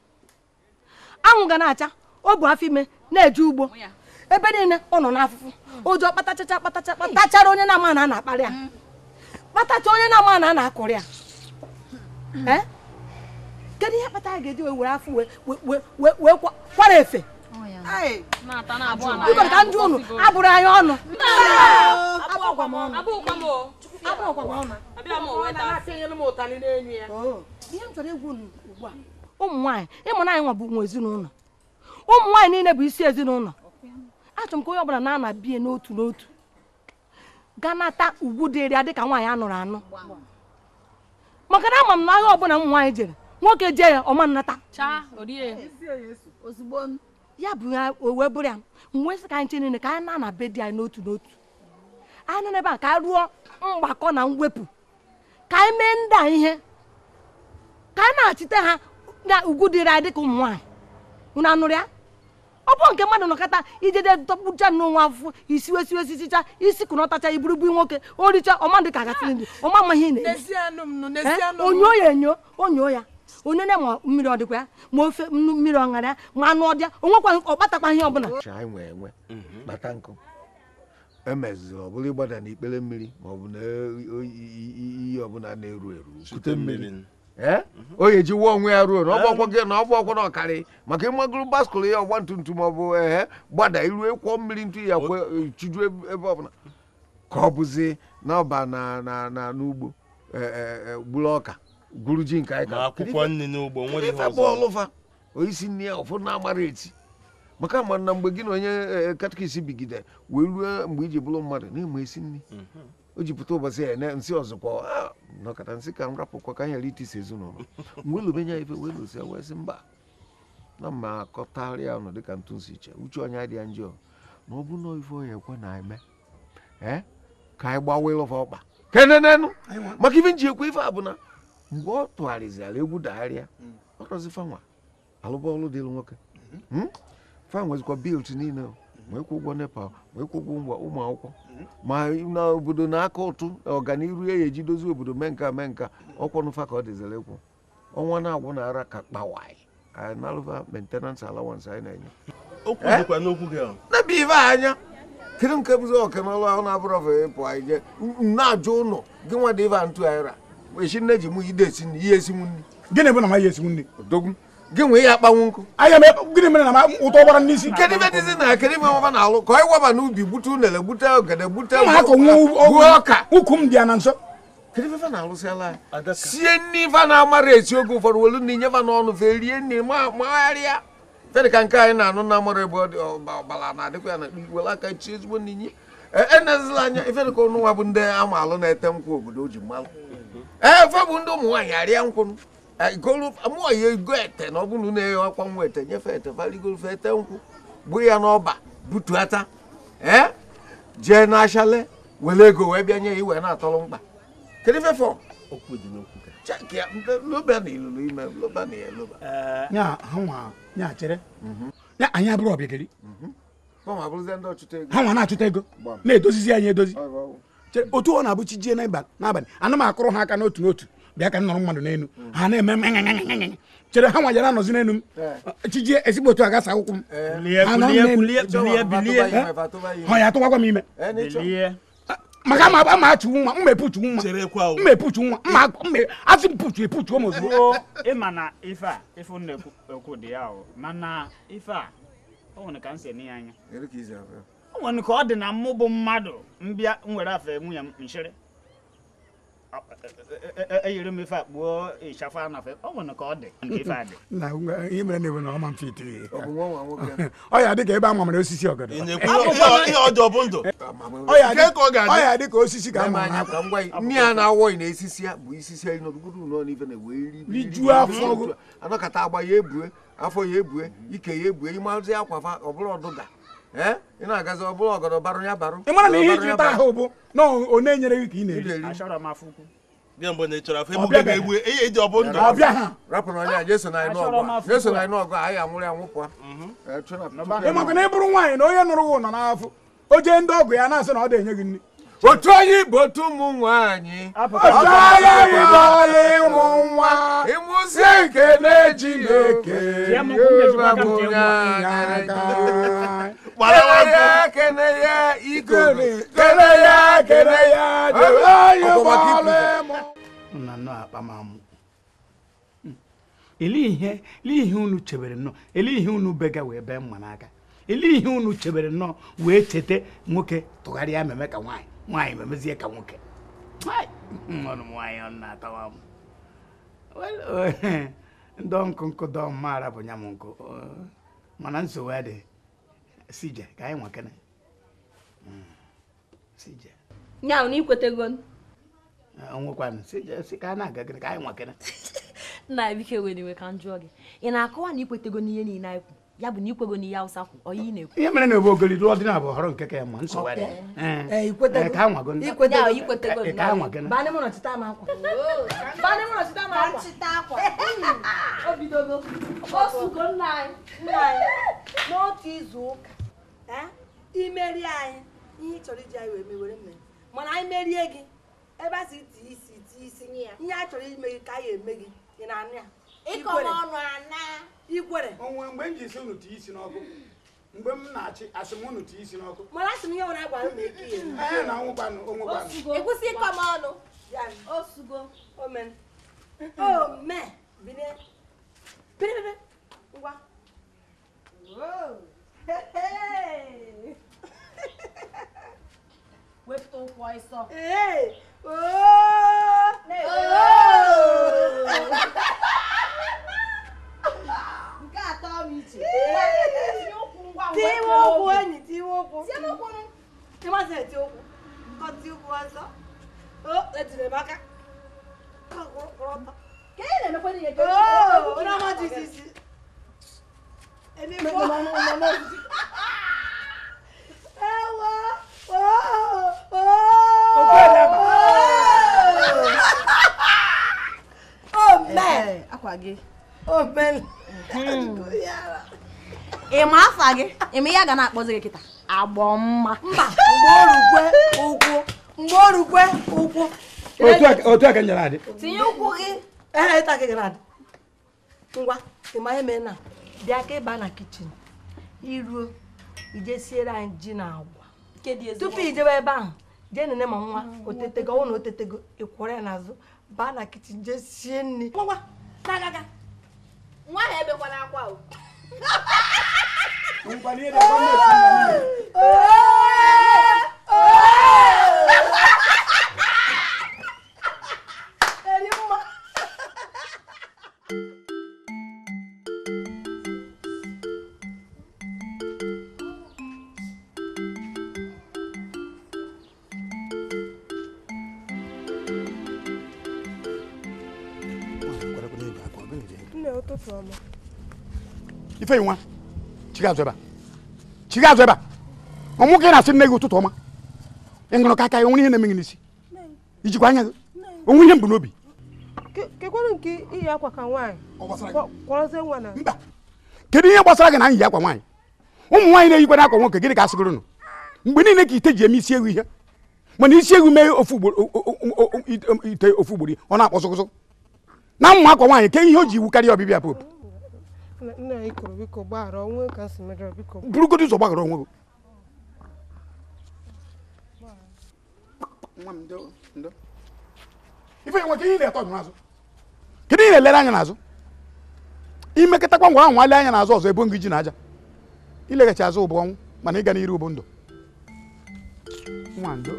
anwụ ga na-acha o bu afọ ime na-eje ugbo ebe niile ọ nọ n'afụfụ ụjọ kpatachara onye na-ama na a na-akparị ya kpatacha onye na-ama na a na-akụrụ ya kedu ihe kpata a ga-eji were afọ wee kwara efe biko ka ndị unu abụrụ anyị ọnụ ihe m chọrọ egwu ugbu a ụmụ nwaanyị ịmụ na anyị nwa bụ nwa ezinụlọ ụmụ nwaanyị niile bụ isi ezinụlọ achọrọ m ka onye ọbụla na-ana bie n'otu n'otu ga nata ugwu dịrị ya dịka nwaanyị anụrụ anụ maka na ama m na agha ọbụla ụmụ nwaanyị jere nwoke jee ya ọma nnata ya bụ ya wee bụrụ ya mgbe sị ka anyị che niile ka anyị na-ana be di anyị n'otu n'otu anyị nọ n'ebe a ka anyị rụọ mgbakọ na mwepụ ka anyị mee ndị a ihe ka anyị na-achite ha na ugwu dịrị anyị dịka ụmụ nwaanyị unu anụrụ ya ọ bụ nke mmadụ nọkọta ijede dọkpụcha n'onwe afụfụ isi wesicha isi kụnọtacha iburugbu nwoke oricha ọma dị ka gasịrị ndị ọma ma ihe na-eme onyo ya onyo ya onene ma mmiri ọdịkwa ya ma ofe mmiri ọṅara ya ma anụ ọdịa onwekwa ọkpatakwa ihe ọbụla anyị nwee enwe kpata nkụ emeziri ọ bụla ịgbada n'ikpere mmiri ma ọ bụ na iyi ọbụla na-eru eru kute mmiri onye ji wuo onwe ya ruo na ọgbọkwọ gị na ọgbọkwọ na ọkarị maka ịmagoro baskụl ya ọgba ntụntụ ma ọ bụ gbada iru ịkwọ mmiri ntụ ya chuju ebe ọbụla ka ọ bụzi na ọba na n'ugbo gburu ọka gwuru ji nke anyị akwụkwọ nri n'ugbo nwere ihe ọzọ ọlụfa oisi nne ya ụfọdụ na-agbara eti maka ma na mgbe gị na onye katikisi bigide wee ruo mgbe iji bụrụ mmadụ na-eme esi nri o ji pụta ụbọchị ya nsị ọzọkwa nọkọta nsị ka m rapụkwa ka anyị ghara itisi ezinụlọ mgbe lụbenye ya ife wee lụsịa wee sị mba na mma akọtarịa ọnụ dịka ntụ nsi iche uche onye adịghị njọ na ọ bụ na ife onye ekwe na-eme ka anyị gbawee lụfa ọkpa kenenenu maka ife nji ekwe ife a bụ na mgbe ọ tụgharịzịara egwu dagharịa ọ rọzi fanwa alụba ọlụ dịlụ nwoke fa nwezikwa bilt niile ma ịkwụ ụgwọ nepa ma ịkwụ ụgwọ ụmụ akwụkwọ ma na obodo na-aka ụtụ ọganiru ya eji dozie obodo mee nka ọkwọnụfa ka ọ dịzere ekwu ọnwa na-agwụ na ara ka kpawai nalụfa maintenance allowance anyị na-enye n'ebe ife anya kedu nke bụzi ọkanọlụ ahụ na-abụrụ ọfe ịpụ anyị je na-ajụ ụlọ gị nwa dị ife ntụ anyị echi nne ji mụ ide esi nri ihe esi nri gịnị bụ na ma ihe esi nri odogwu gị nwee ihe akpanwu nkụ anya gịnị mere na ma ụtọ gbara n'isi kedụ ife dịzi na kedụ ife ọba na-alụ ka anyị waba n'ubi gbute unele gbute ogede gbute ọka ukwu m dị ya na nso kedụ ife na-alụsịala anyị sie nri ife na-amara esi oge ụfọdụ welu na inyefa n'ọnụ fe rie nri magharịa fedị ka nke anyị na-anụ na amara ebe ọbala na-adịkwa ya na were aka chi ezigbo n'iyi enezila anya ife dị ka ụnụ nwa bụ ndị ama alụ na-ete nkwụ obodo o ji mmalụ fe bụ ndị ụmụ nwaanyị arịa nkwụ mụọ ya ego ete na ọ bụrụ na eghe akwa nwa ete nyefe ete faligorofe ete nkwụ gbuo ya n'ọba butuata jee n'ashale were ego wee bịa nye ya iwe na-atọrọ mkpa kedu ife fọ loba na ilulu ime loba na ya loba nya chere ya anyị abụrụ ọbịageri ha nwa na-achụta ego na-edozizi anyị edozi otu ọ na-abụ chi jie n'abalị ana m akụrụ ha aka n'otu n'otu bịa ka nọrọ mmadụ n'elu ha na-eme chere ha nwanyere anọzi n'elu m chijie ezigbo otu agasa akwụkwọ m ha ya atụwakwa m ime maka ma achụ nwa mmepuchu nwa asị mpuchu epuchu ụmụ ozugbo ịma na ife a ife na-ekwu dị ya mana ife a ọ nwere ka m si enye ya anya o nwere ka ọ dị na mụ bụ mmadụ mbịa nwere afa nwunye m nshịrị eyiri m ife a kpuo ịchafụ anafe ọ nwere ka ọ dị nke ife a dị na ihe mere na-ewe na ọma mfe itiri ọ ya dị ka ebe a mamara osisi ọgọdọ ọ ya dị ka osisi ka nne ya na-awọghị na esisi ya bụ isisi anyị n'ogodo ụlọ n'ife na-ewe rijuo afọ anọkọta agba ya ebue afọ ya ebue ike ya ebue ịmazi akwafa ọbụla ọdụga ị na-agazi ọbụla ọgọdọ barụ ya barụ ị mara na ihe iji taa ahụ bụ na ọ na-enyere gị ka ị na-eri rapụrụ onye a jeso na anyị n'ọgụ anyị anwụrụ ya nwụpụa ị maka na ị bụrụ nwaanyị na onye nụrụ ụlọ n'afọ o jee ndị ọgụ ya na-asị na ọ na-enye gị nri otu onye Igbo otu ụmụ nwaanyị ịmụzi ekele Chineke kene ya igwe kene ya na no akpamamụ ele ihe unu chebere nọ ele ihe unu bega wee bee mma n'aka ele ihe unu chebere nọ wee chete nwoke tụgharịa meme ka nwaanyị memezie ka nwoke mmanụ nwaanyị ọ na-atawa m ndọ nkụ dọ mara bụ nya m nkụ mana nsogbu adị sije ka anyị nwakene sije nya na ikwetego onwekwanụ sije si ka na-aga gịnị ka anyị nwakene nna bike were iwe ka m jụọ gị ị na-akọwa na ikwetego n'ihe niile anyị kwu ya bụ na ikwego n'ihe Hausa kwu ọ ị na-ekwu ihe mere na ebe ogoli lụọ dị na bụ họrọ nke ka ya ma nsogbu adị ka ha nwago ikwetego ka ha nwagene bani mụ nọchite ama akwa bani mụ nọchite ama akwa chita akwa o bidogo osugo nna anyị n'otu izu ụka imeri anyị ihe chọrọ iji anyị wee mewere mme mana anyị merie gị ebe a si ti isi nye ya ihe a chọrọ ime gị ka anyị eme gị ị na-anụ ya ịkọrọ ọnụ ana ikwere onwe mgbe m ji isi unu tie isi n'ọkụ mgbe m na-achị asị m unu tie isi n'ọkụ mana asị m ihe nwere agwa m eke ihe na onwekwanụ ịkwụsị ịkọm ọnụ osugo omen ome bine ngwa wepụta ụkwụ ọsọ nke atọ m iche tiwe ụkwụ enyi tiwe ụkwụ ịmasị eti ụkwụ nkọti ụkwụ ọzọ etiri m aka kwụrụ ọtọ ka ị na-emekwa n'ihe onye ọma jisisi ịma afa gị ime ya ga na-akpọzi gị kịta agbọ mma mba mgbe orukwe ụkwụ otu aka nyere adị tinye ụkwụ gị ịta gị gara adị ngwa ịma ihe mee na bịa ka ịba na kichin iruo ije siere anyị ji na agwa tupu ijebe ebe ahụ jee nene ma nwa otetego ọnwụ na otetego ịkwụrụ ya n'azụ baa na kichin jee sie nri ngwa na-agaga nwa ha ebekwana akwa o ife nwa chigazo ebe ọmụ gị na-asị nne gị ụtụtụ ọma ị ṅụrụ ka aka ya onwe ihe na-eme gị n'isi ijikwa anya gị onwe ihe mbụ n'obi kekwanụ nke iyi akwa ka nwaanyị kwọrọzie nwa na mba kedu ihe gbasara gị na anyị yi akwa nwaanyị ụmụ nwaanyị na-eyikwa n'akwa nwoke gịnị ka a sịgoro nụ mgbe niile ka ite ji eme isi ewu ihe mana isi ewu mee ite ofu ugboro ọ na-akpọ sụgụsụ na mma akwa nwaanyị ke ihe o ji iwu karịa ọbịbịa popu burugodo ụzọ gbaghara onwe gị ife nwe ihe na-etọ n'azụ kedu ihe na-elere anya n'azụ imekọtakwa ngwa ahụ nwale anya n'azụ ọzọ ebo ngị ji na aja ileghachi azụ ụbụ ọnwụ mana ịga n'iru ụbụ ndụ nwando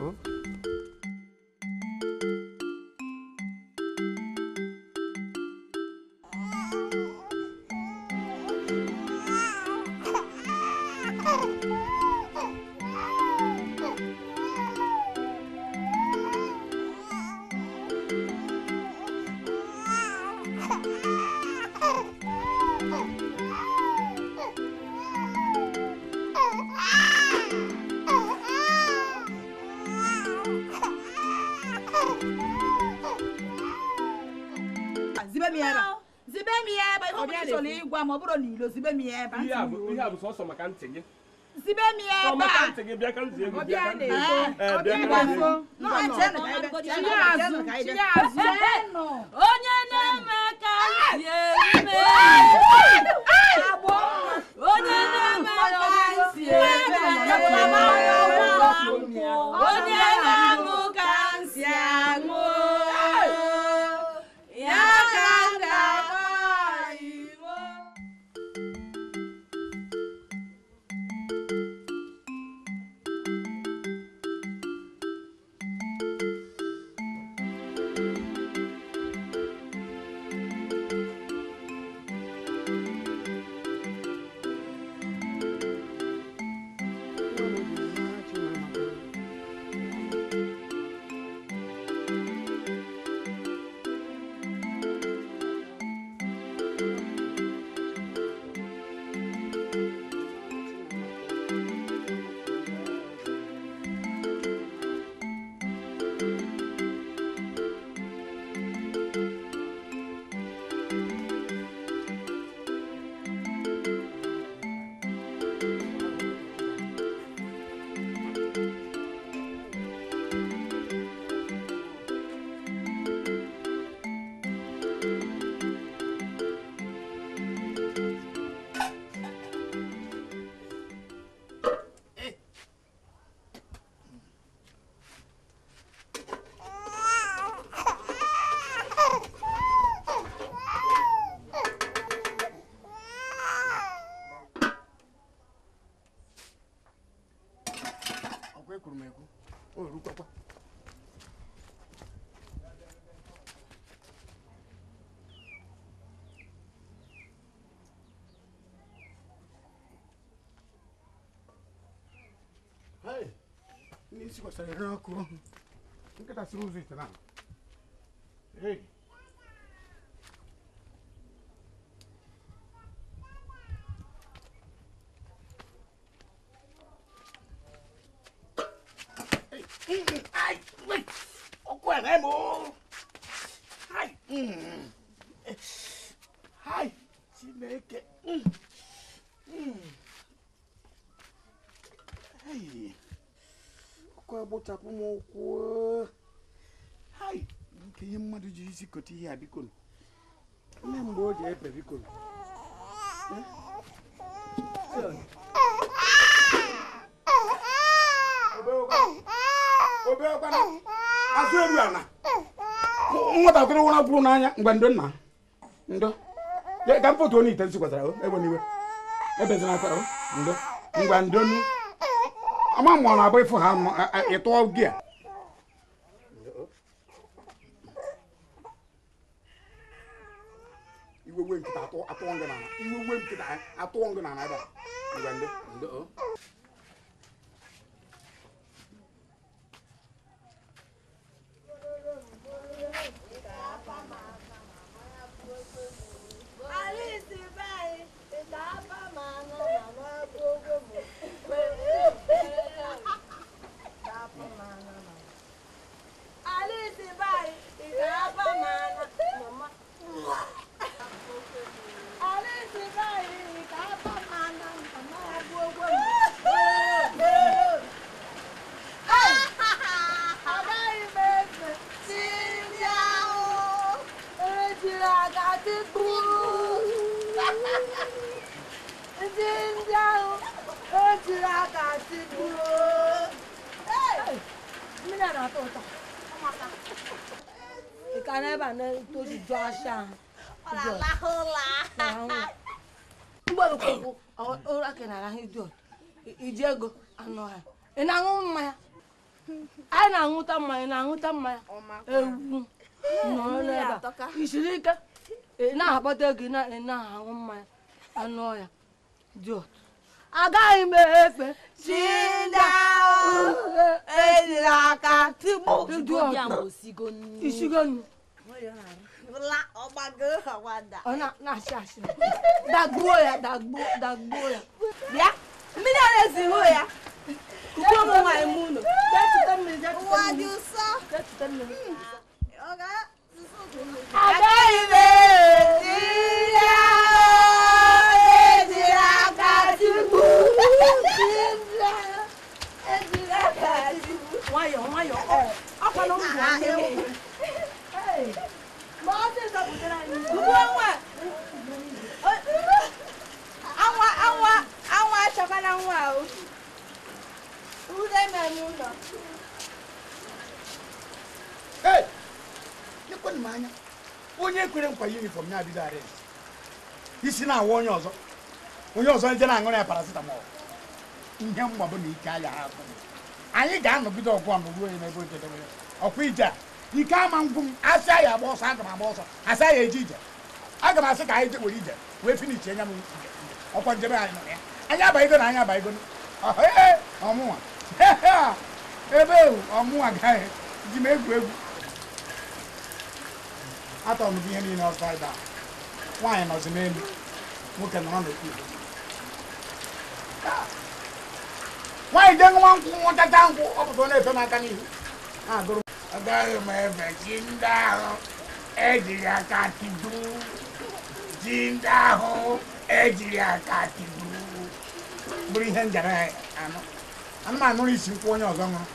ihe a bụ sọsọ maka ntị gị zibe mi ebe maka ntị gị bịa ka ntị ego bịa ka ntị onye na-eme ka ntị eme onye na-eme ka ntị eme onye na-aṅụ ka ntị aṅụ isi kwasara ere ọkụ nkịta siri ụzọ ite na hey ai ọkụ ere mo ai ai Chineke hey ọkụ agbụchapụ m ụkwụ hai nke ihe mmadụ ji isi kote ihe a biko nne mgbe o ji epe biko obeọkwana azụ eru ana nwatakịrị ụra kwuru n'anya mgbe ndo nna ndo ka m foto onye ite nsi kwatara ebe n'iwe ebezina aka ndo ngwa ndonu ama mụ na abụ ịfụ ha ịtụọ gị a iwewe nkịta atụọ ngị n'ala iwewe nkịta atụọ ngị n'ala ebe a ngwa ndo iji ego anụ ha ị na-aṅụ mmanya anyị na-aṅụta mmanya na-aṅụta mmanya ewu nọrọ n'ebe a isiri ike ị na-akpata ego ị na-aṅụ mmanya anụ ọhịa dị otu agaghị m efe ejiri aka tigbu dị otu isigo nnu ọ na-asị asị dagbuo ya dagbuo ya bịa mmiri a na-ezigbo ya kuku ụmụ nwaanyị m ụlọ agaghị m ejiri aka tigbu nwayọọ nwayọọ akwana ngwa anwa achọkwana nwa ahụ ude mere ụlọ lekwenụ m anya onye kwere nkwa yunifọm ya adịghị arị isi na-awa onye ọzọ nje na-aṅụrụ ya paracetamol ihe mgbabụ na ike aya ha akụ anyị ga-anọgide ọgụ ọnụ ruo ya n'ebe ojedebe ya ọkwa ije a ike ama ngwụ m asị ya agba ọsọ aga m agba ọsọ asị ya eje ije aga m asị ka anyị were ije wee finichi anya m ọkwa njebe anyị nọ ya anyị abaghịgo na anyị abaghịgo ọmụnwa ebe ọmụnwa gaghị ji m egwu atọrọ m gị ihe niile ọsọ ebe a nwaanyị nọzi n'elu nwoke nọrọ n'okpuru nwaanyị jee nwa nkwụ nwụchacha nkwụ ọ pụta ọ na-efe n'aka n'ihu na-agụrụ agaghị m efe chi ndị ahụ ejiri aka tigbu ji ndị ahụ ejiri aka tigbu bụrụ ihe njara anụ anụmanụ isi nkwụ onye ọzọ ṅụrụ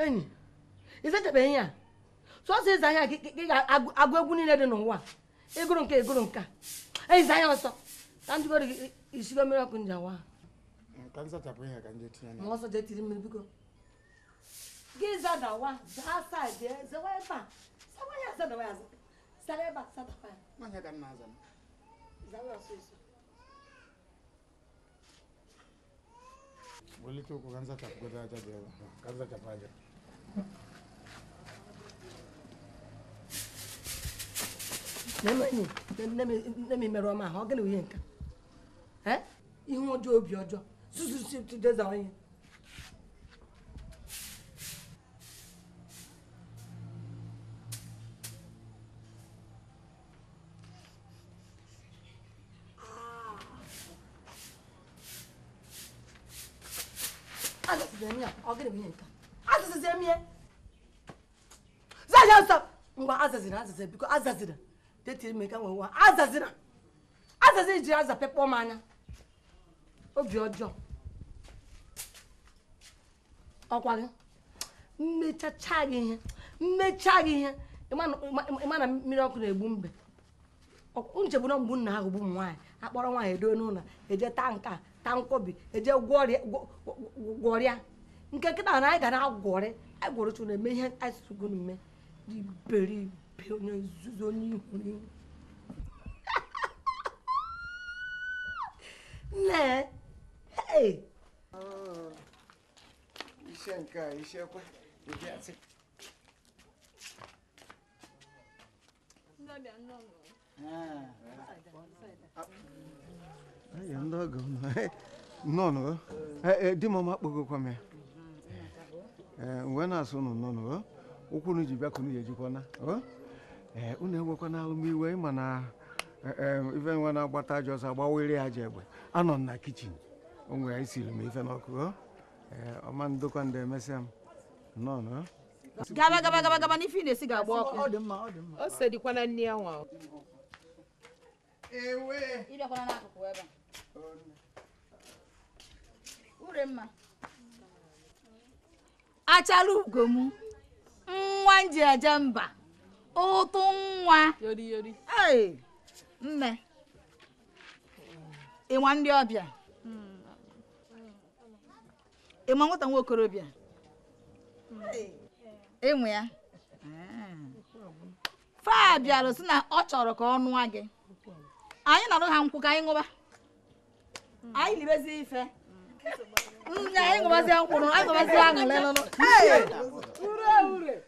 enyi izechabeghị ya sọsọ ịza ahịa gị ga-agụ egwu niile dị n'ụwa ịgụrụ nke a ịza ya ọsọ ka njikọrọ gị isigo mmiri ọkụ njawa ma ọsọ jee tiri mmiri biko gị zadawa zaa saịdị zewa ebe a sawa ya zadawa ya zara ebe a zadawa ya zawa ọsọsọ Bolito ko kanza tapugoda aja dewa. Kanza tapaja. Nemi mero ma ho gele uye nka. Ihu ojo obi ojo. Susu ti deza onye. Azazira because azazira tete me kan wa azazira ji aza pepo manya obi ojo okwa gị mmechacha gị ihe ịma na mmiri ọkụ na-egbu mbe nchebu na mgbu nna ha gbu nwaanyị akpọrọ nwaanyị edo n'ụlọ eje ta nka ta nkwobi eje gwọrịa nke nkịta na anyị ga na-agwọrị anyị gwọrọchụ na-eme ihe anyị sụgo n'ime iberibe onye nzuzo n'ihu n'ihu nne iṣẹ́ nǹkan iṣẹ́ pẹ́ ìdí àti. Ya ndị ọgọ nnọọ di m ọma kpọgokwa m ya mgbe na-asụ ụnụ nnọọ ụkwụ unu ji bịa ka unu ya ejikwana unu ewekwana alụmiwe ịma na ife nwe na-agbata aja ọsọ agbawere aja egbe anọ m na kichin o nwere ya isiri m ife n'ọkụ ọma ndokwa ndị emesịa m nnọọ gaba n'ife ị na-esi ga-agba ọkụ o sedikwana nne ya nwa ewe ịbịakwana n'akụkụ ebe a ure mma achala ugo m nwa nji eje mba ụtụ nwa yori mme ịnwa ndị ọbịa ịma nwata nwa okorobịa enwe ya fa bịara sị na ọ chọrọ ka ọ nụọ gị anyị na-arụ ha nkwụ ka anyị ṅụba anyị libezi ife anyị ṅụbazi mkpụrụ anyị ṅụbazi aṅụle lụlụ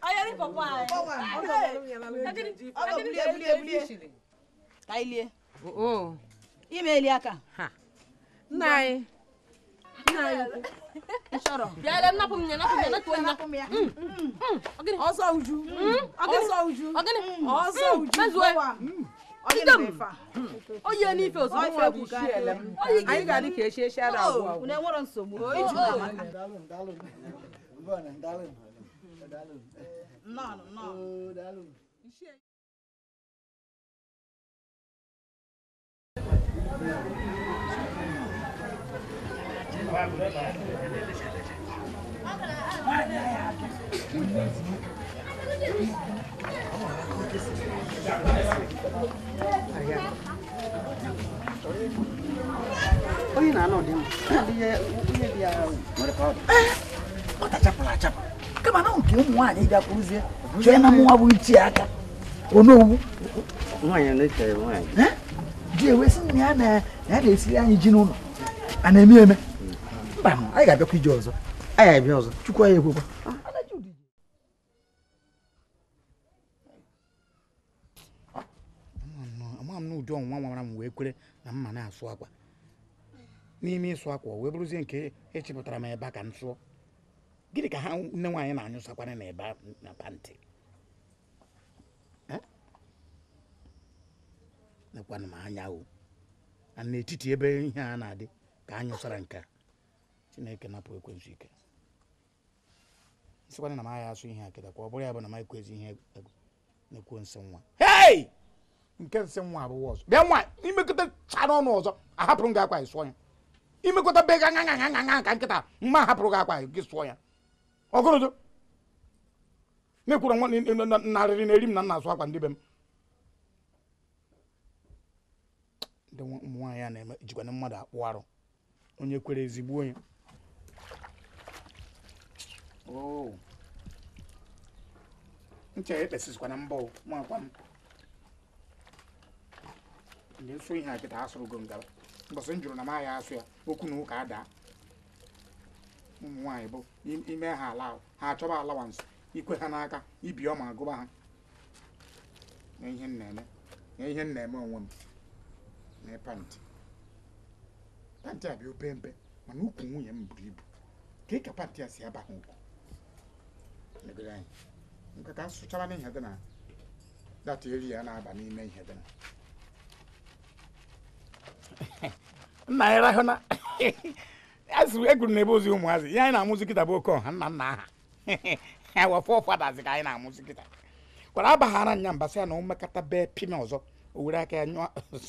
onye dị papa anyị ka ilie imeli aka nna anyị nchọrọ bịara napụ m ya napụ m ya ọsọ uju onye n'ife ozugbo anyị ga-adị ka echi ara agwụ na-enwere nsogbu onye na-anọ dị ihe dị ya nwere ka ọ tachapụrụ achapụ kama na nke ụmụ nwaanyị gakwuzie chọọ na mụnwa bụ ichi aka onowu nwaanyị na-echere nwaanyị ji ewesi na ya na-esiri anyị ji n'ụlọ a na-eme eme mba anyị ga-abịakwa ije ọzọ anyị abịa ọzọ chukwu anyị ekwekwa ama m na ụdị ọnwụnwa nwara m wee kwere na mma na-asụ akwa n'ime ịsụ akwa wee bụrụzie nke echepụtara m ebe a ka m sụọ gịnị ka ha nne nwaanyị na-anyụsakwana na ebe na pantị nekwana m anya o na n'etiti ebe ihe a na-adị ka anyụsara nke a Chineke napụ ekwensu ike nsịkwana na m agha asụ ihe a kịta ka ọ bụrụ ya bụ na m ekwezi ihe na-ekwu nsị nwa hei nke nsị nwa abụọ ọzọ bịa nwa imekọta chara ọnụ ọzọ ahapụrụ gị akwa ịsụọ ya imekọta be ga ka nkịta mma ahapụrụ gị akwa gị sụọ ya ọgụrụdụ na-ekwuru nwa narịrị na eri m na nna asụ akwa ndị be m ndị ụmụ nwaanyị a na-eme jikwana mmadụ akpụ arụ onye kwere ezigbo onye nche ekpesizikwana mbọ nwakwa m na-eso ihe a kịta asụrụ go ngaba mbọsị m jụrụ na m ahịa asụ ya okwu na ụka adaa ụmụ nwaanyị bụ ime ha ala ha achọba alawansị ikwe ha n'aka ibi ọma agụba ha na ihe m na-eme onwe m na pantị a bịa ope mpe mana ukwu nwunye m buru ibu ka ị ka pantị a si aba ha ukwu legoro anyị nke ka sụchara n'ihe dị na data eri ya na-aba n'ime ihe dị na nna ya rahụ na asịrị egwuru na ebe ozi ụmụazị ihe anyị na-amụzi kịta bụ oke ọha nna nna aha ha wafọ fadazi ka anyị na-amụzi kịta kwara abaghara nya mbasị ya na mmekọta bee pime ọzọ o were aka ya nyụọ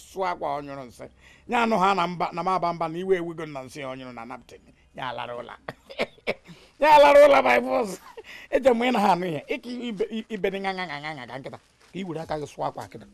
sụọ akwa ọnyụrụ nsị ya anụ ha na maba mba na iwe ewego na nsị ọnyụrụ na naptin ya alara ụla ya alara ụla baịbụls eje mgbe ị na ha anụ ihe ike ibe dị ṅaṅa ka nkịta ka i were aka gị sụọ akwa kịta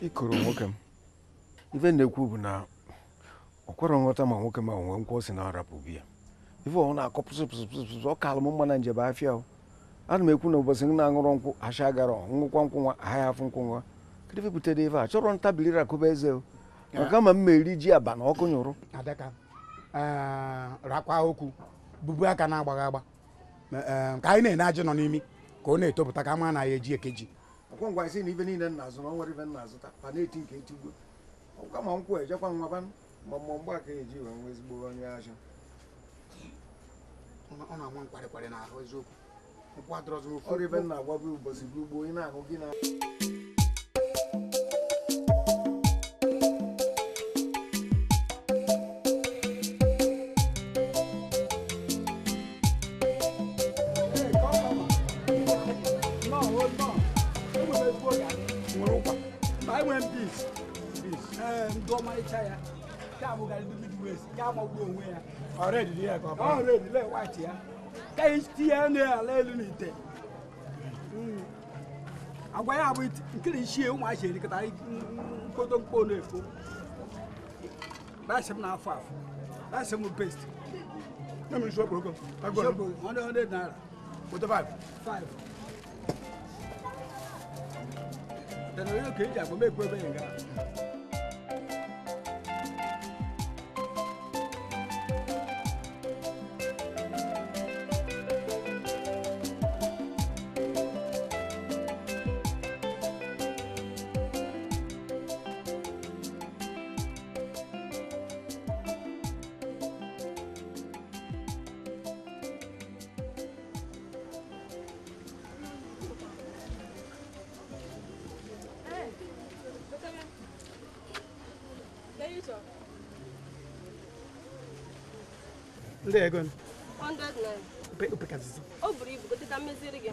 ikoro nwoke m ife na-ekwu bụ na ọ kwere nghọta ma nwoke ma onwe nkwa o si na arapụ biya ife ọ na-akọ pụsụpụsụpụsụ ọ kalụ m mma na njebe afịa ana m ekwu na ụbọchị m na-aṅụrụ nkwụ asha gara nwụkwa nkwụ nwa aha afụ nkwụ nwa kedu ife butere ife a chọrọ ntabili rakụba eze maka ma m eri ji aba na ọkụ nyụrụ adaka rakwa okwu bubu aka na-agbaghị agba ka anyị na-ene ajị nọ n'imi ka ọ na-etopụta ka ama na ya eji ekeji ọkwa ngwa isi na ife niile nna azụ na ọ nwere ife nna azụta pa na-eti nke etigwe ọkwa ma nkwụ ejekwa nwa ba ma mgbe aka eji wee nwe ezigbo onye ahịa ọ na-ama nkwarịkwarị n'ahụ eziokwu nkwụ adọrọzụ ọrụ ife nna agwabụ ụbọchị gị ugbo ị na-ahụ gị na already there already let white ya ka istia na ala elu n'ite agwa ya bụ nkiri ichie ụmụ achịrị kịta nkoto mkpo na-efo dasị m n'afọ afọ dasị m best na m shop rogo agwa 100 naira 45 then we okay ja go make we be nga ndị ego 100 naira. Upekazizi. O buru ibu gote ka mmeziri gị.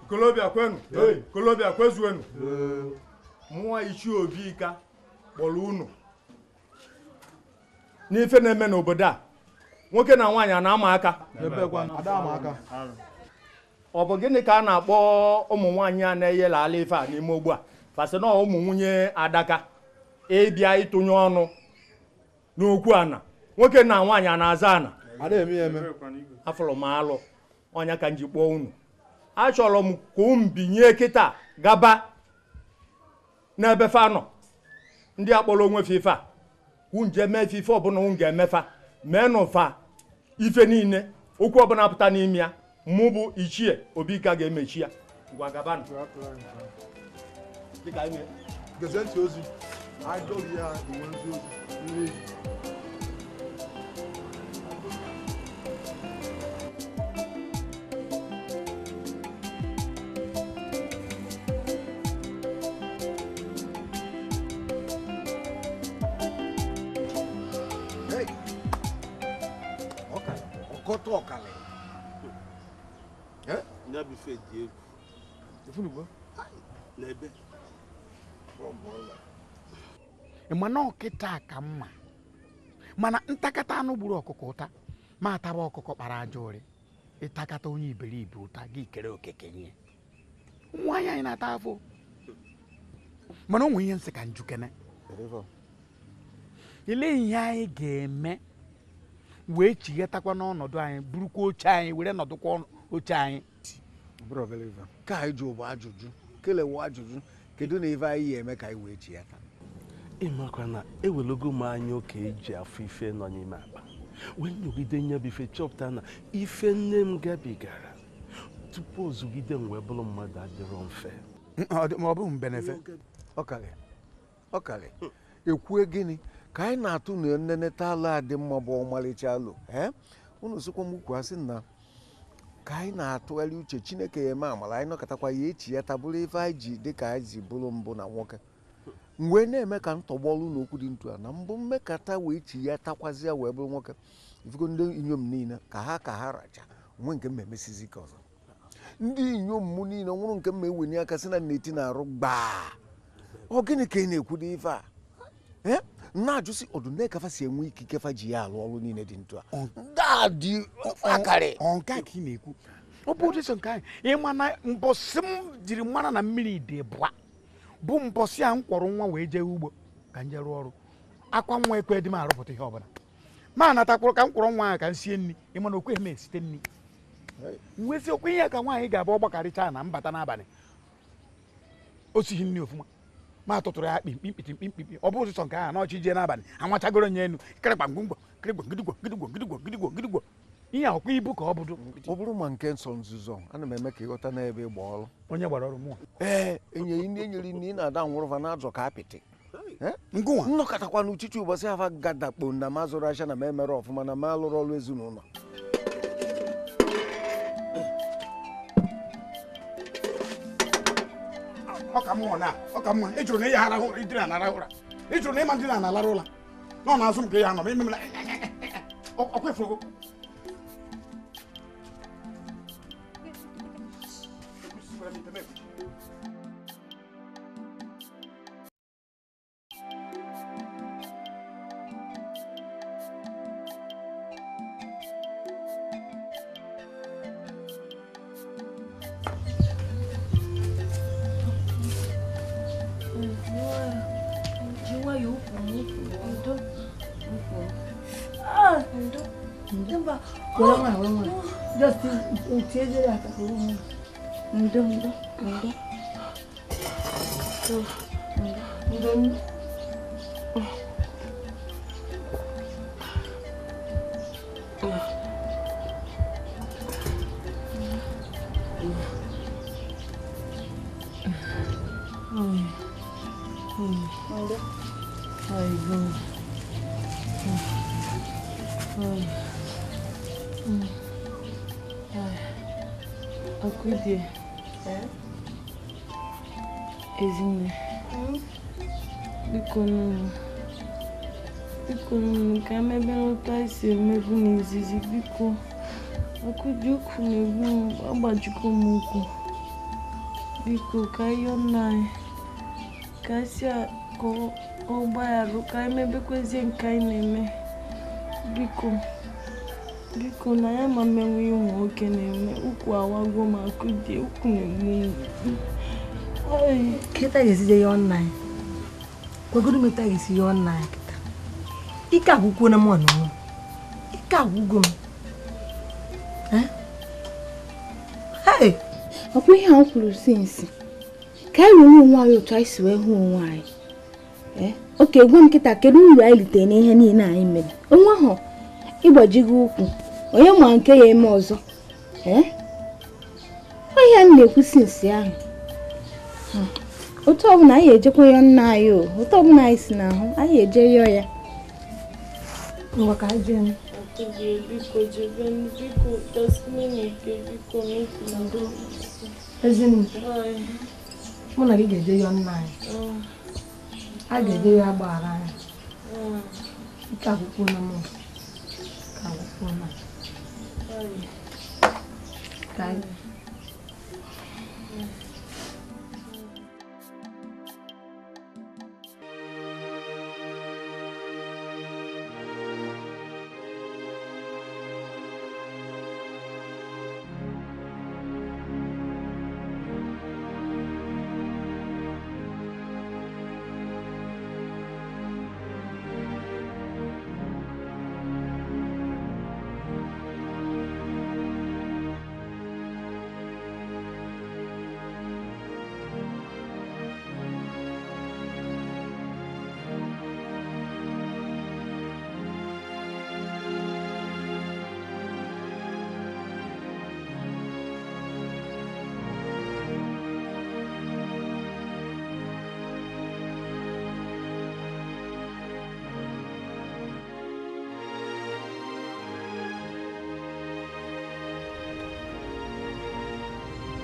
Kolobia kwenu, kolobia kwezuenu. Mwa ichi obi ka kpọrọ unu. N'ife na-eme n'obodo a, nwoke na nwaanyị na-ama aka. Ọ bụ gịnị ka a na-akpọ ụmụ nwaanyị a na-eyela ala ife a n'ime ogbu a? Fasị na ụmụ nwunye adaka ịbịa ịtụnye ọnụ n'okwu ana. Nwoke na nwaanyị na-aza ana. Afọrọ m alụ ọnya ka nji kpọọ unu. Achọrọ m ka m binye kịta gaba n'ebe fa nọ ndị akpọrọ onwe fifa unje mee fifa ọbụla m ga-emefa meenụ fa ife niile okwu ọbụla pụta n'ime ya mụ bụ ichie Obika ga-emechi ya ngwa gaba Gezenti ozi idol ya iwe nzi ozi Okale. Nya bi fe die. Ifunu bo. Lebe. Mana ọkịta ka mma. Mana ntakata anụ gburu ọkụkọ ụta ma ataba ọkụkọ kpara aja ori. Ịtakata onye iberibe ụta gị kere okeke nye. Nwaanyị anyị na-ata afọ. Mana onwe ihe nsị ka njukene. Ile ihe anyị ga-eme wee chighetakwa n'ọnọdụ anyị burukwa oche anyị were nọdụkwa oche anyị. Bro believer ka anyị jụ bụ ajụjụ kelewa ajụjụ kedu na ife anyị eme ka anyị wee chighata ịmakwa na ewelogo m anya oke eji afọ ife nọ n'ime akpa wee nyogide nye bụ ife chọpụta na ife nne m gabigara tupu ozugide m wee bụrụ mmadụ adịrọ mfe ma ọ bụ mbenefe ọkali ekwue gịnị ka anyị na-atụ na nneneta ala dị mma bụ ọmalịcha alụ unu sikwa m ukwu asị na ka anyị na-atụgharị uche Chineke ya eme amala anyị nọkọtakwa ya echi ya tabụrụ ife anyị ji dị ka anyị ji bụrụ mbụ na nwoke mgbe na-eme ka ntọgbọlụ n'okwu dị ntu a na mbụ mmekata wee chi ya takwazịa wee bụrụ nwoke ifugo ndị inyom niile ka ha racha nwe nke m emesizi ka ọzọ ndị inyom m niile nwụrụ nke m ewenye aka sị na nneti na-arụ gbaa ọ gịnị ka ị na-ekwudo ife a na-ajụsị ọdụnekafa si enwe ikike fa ji ya alụ ọrụ niile dị ntu a nke a ka ị na-ekwu ọ bụ ụdị nke anyị ịma na mbọsị m jiri mara na mmiri dị bụa bụ mbọsị a m kwọrọ nwa wee jee ugbo ka m jee rụọ ọrụ akwa nwa ekwe dị m arụpụta ihe ọbụla ma natakpụrụ ka m kwọrọ nwa ahụ ka m sie nri ịma na okweghị m esite nri nwezi okwe ihe ka nwaanyị ga-abụ ọgbakarịcha na mbata n'abalị o sighi nri ofụma ma tụtụrụ ya kpimkpimkpimkpimkpi ọ bụ ụzọ nke ahụ na ọchị jee n'abalị anwachagoro nye enu kịrịkpamgbumgbo kịrịgbo gidigbo gidigbo gidigbo gidigbo gidigbo ihe ọkwa ibu ka ọ bụdụ ọ bụrụ ma nke nsọ nzuzo ana m eme ka ịghọta n'ebe ịgba ọrụ onye gbara ọrụ mụọ enyeghị ndị enyere nri na-ada nwụrụva na-azọ ka apịtị ngụnwa nnọkọtakwa n'uchichi ụbọchị afa gadakpo na ma zụrụ ahịa na ma emere ọfụma na ma alụrụ ọrụ ezinụlọ ọka mma ị jụrụ na ihe arahụ ụra idina anara ụra ị jụrụ na ịma ndị na-analara ụra na ọ na-azụ m ka ya nọ ma ememela ọkwa efugo Just change it. Akudie. Ezinne. Biko ka emebe n'otu anyị si emebu n'izizi biko. Akudie ukwu na-egbu m agbajikọ m ụkwụ. Biko ka ihe nna anyị ka si ka ọ gbagharụ ka emebekwezie nke anyị na-eme. Biko na ya ma mmenwe ihe ụmụ nwoke na-eme ukwu awago ma Akudie ukwu na-egbu m. Kita ga-esije ya ọnna anyị kwegoro meta ga-esi ya ọnna anyị kịta ike agwụgwo na mụ ọnụ ike agwụgwo m ọkwa ihe a kwuru sinsi ka anyị were onwe anyị otu anyị si wee hụ onwe anyị oke gwa m kịta kedu uru anyị litere n'ihe niile anyị mere onwe ahụ ịgbajigo ụkwụ onye ma nke ya eme ọzọ ihe a na-ekwu sinsi ahụ otu ọbụla anyị ejekwa ya nna anyị otu ọbụla anyị si n'ahụ anyị eje yọọ ya ngwa ka anyị jee Biko jebe biko tasminike biko n'ukwu Ezinne mụ na gị ga-eje yọọ nna anyị a ga-eje ya gbaghara anyị ike akwụkwọ na mụ ka akwụkwọ na ka anyị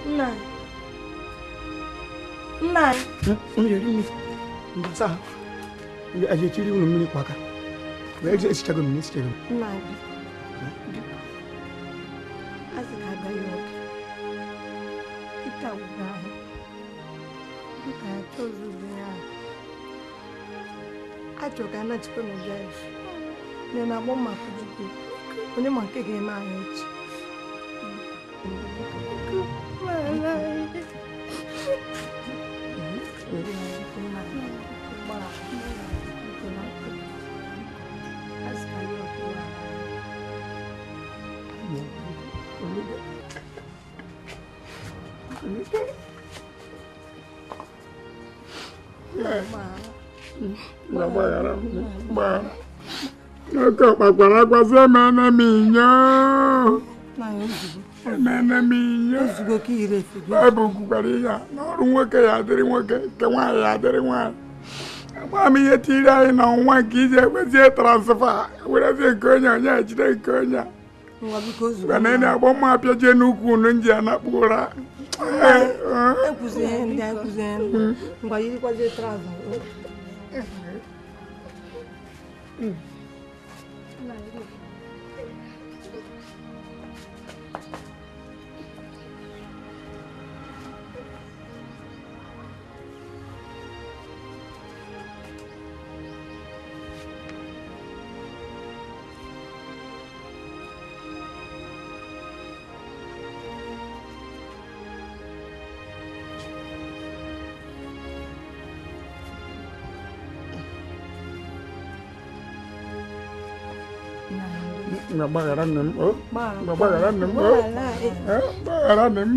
Nna anyị sa aje chiri unu mmiri kwa aka wee je esichago mmiri esichago nna anyị asị ka aga ya ọkụ ike agwụgwọ ahụ dịka ya tozuzu ya achọ ka a nachikwa n'ụjọ ya nye na agbọ maka jikwa onye ma nke ga-eme anyị echi Oke kpakwara akwasị emene m inyo. Emene m inyo. Baịbụl kwukwara ihe n'ọrụ nwoke ya adịrị nwoke nke nwaanyị ya adịrị nwaanyị. Agba m ihe tiri anyị na ọnwa nke iji ekwezie transfa werezie nke onye onye ejide nke onye a. Gwana ị na-agba mma apịajie n'ukwu unu nji anakpu ụra. Ngwa yirikwazie trouser. Nggak nem, oh, nggak nem, oh, bakaran nem.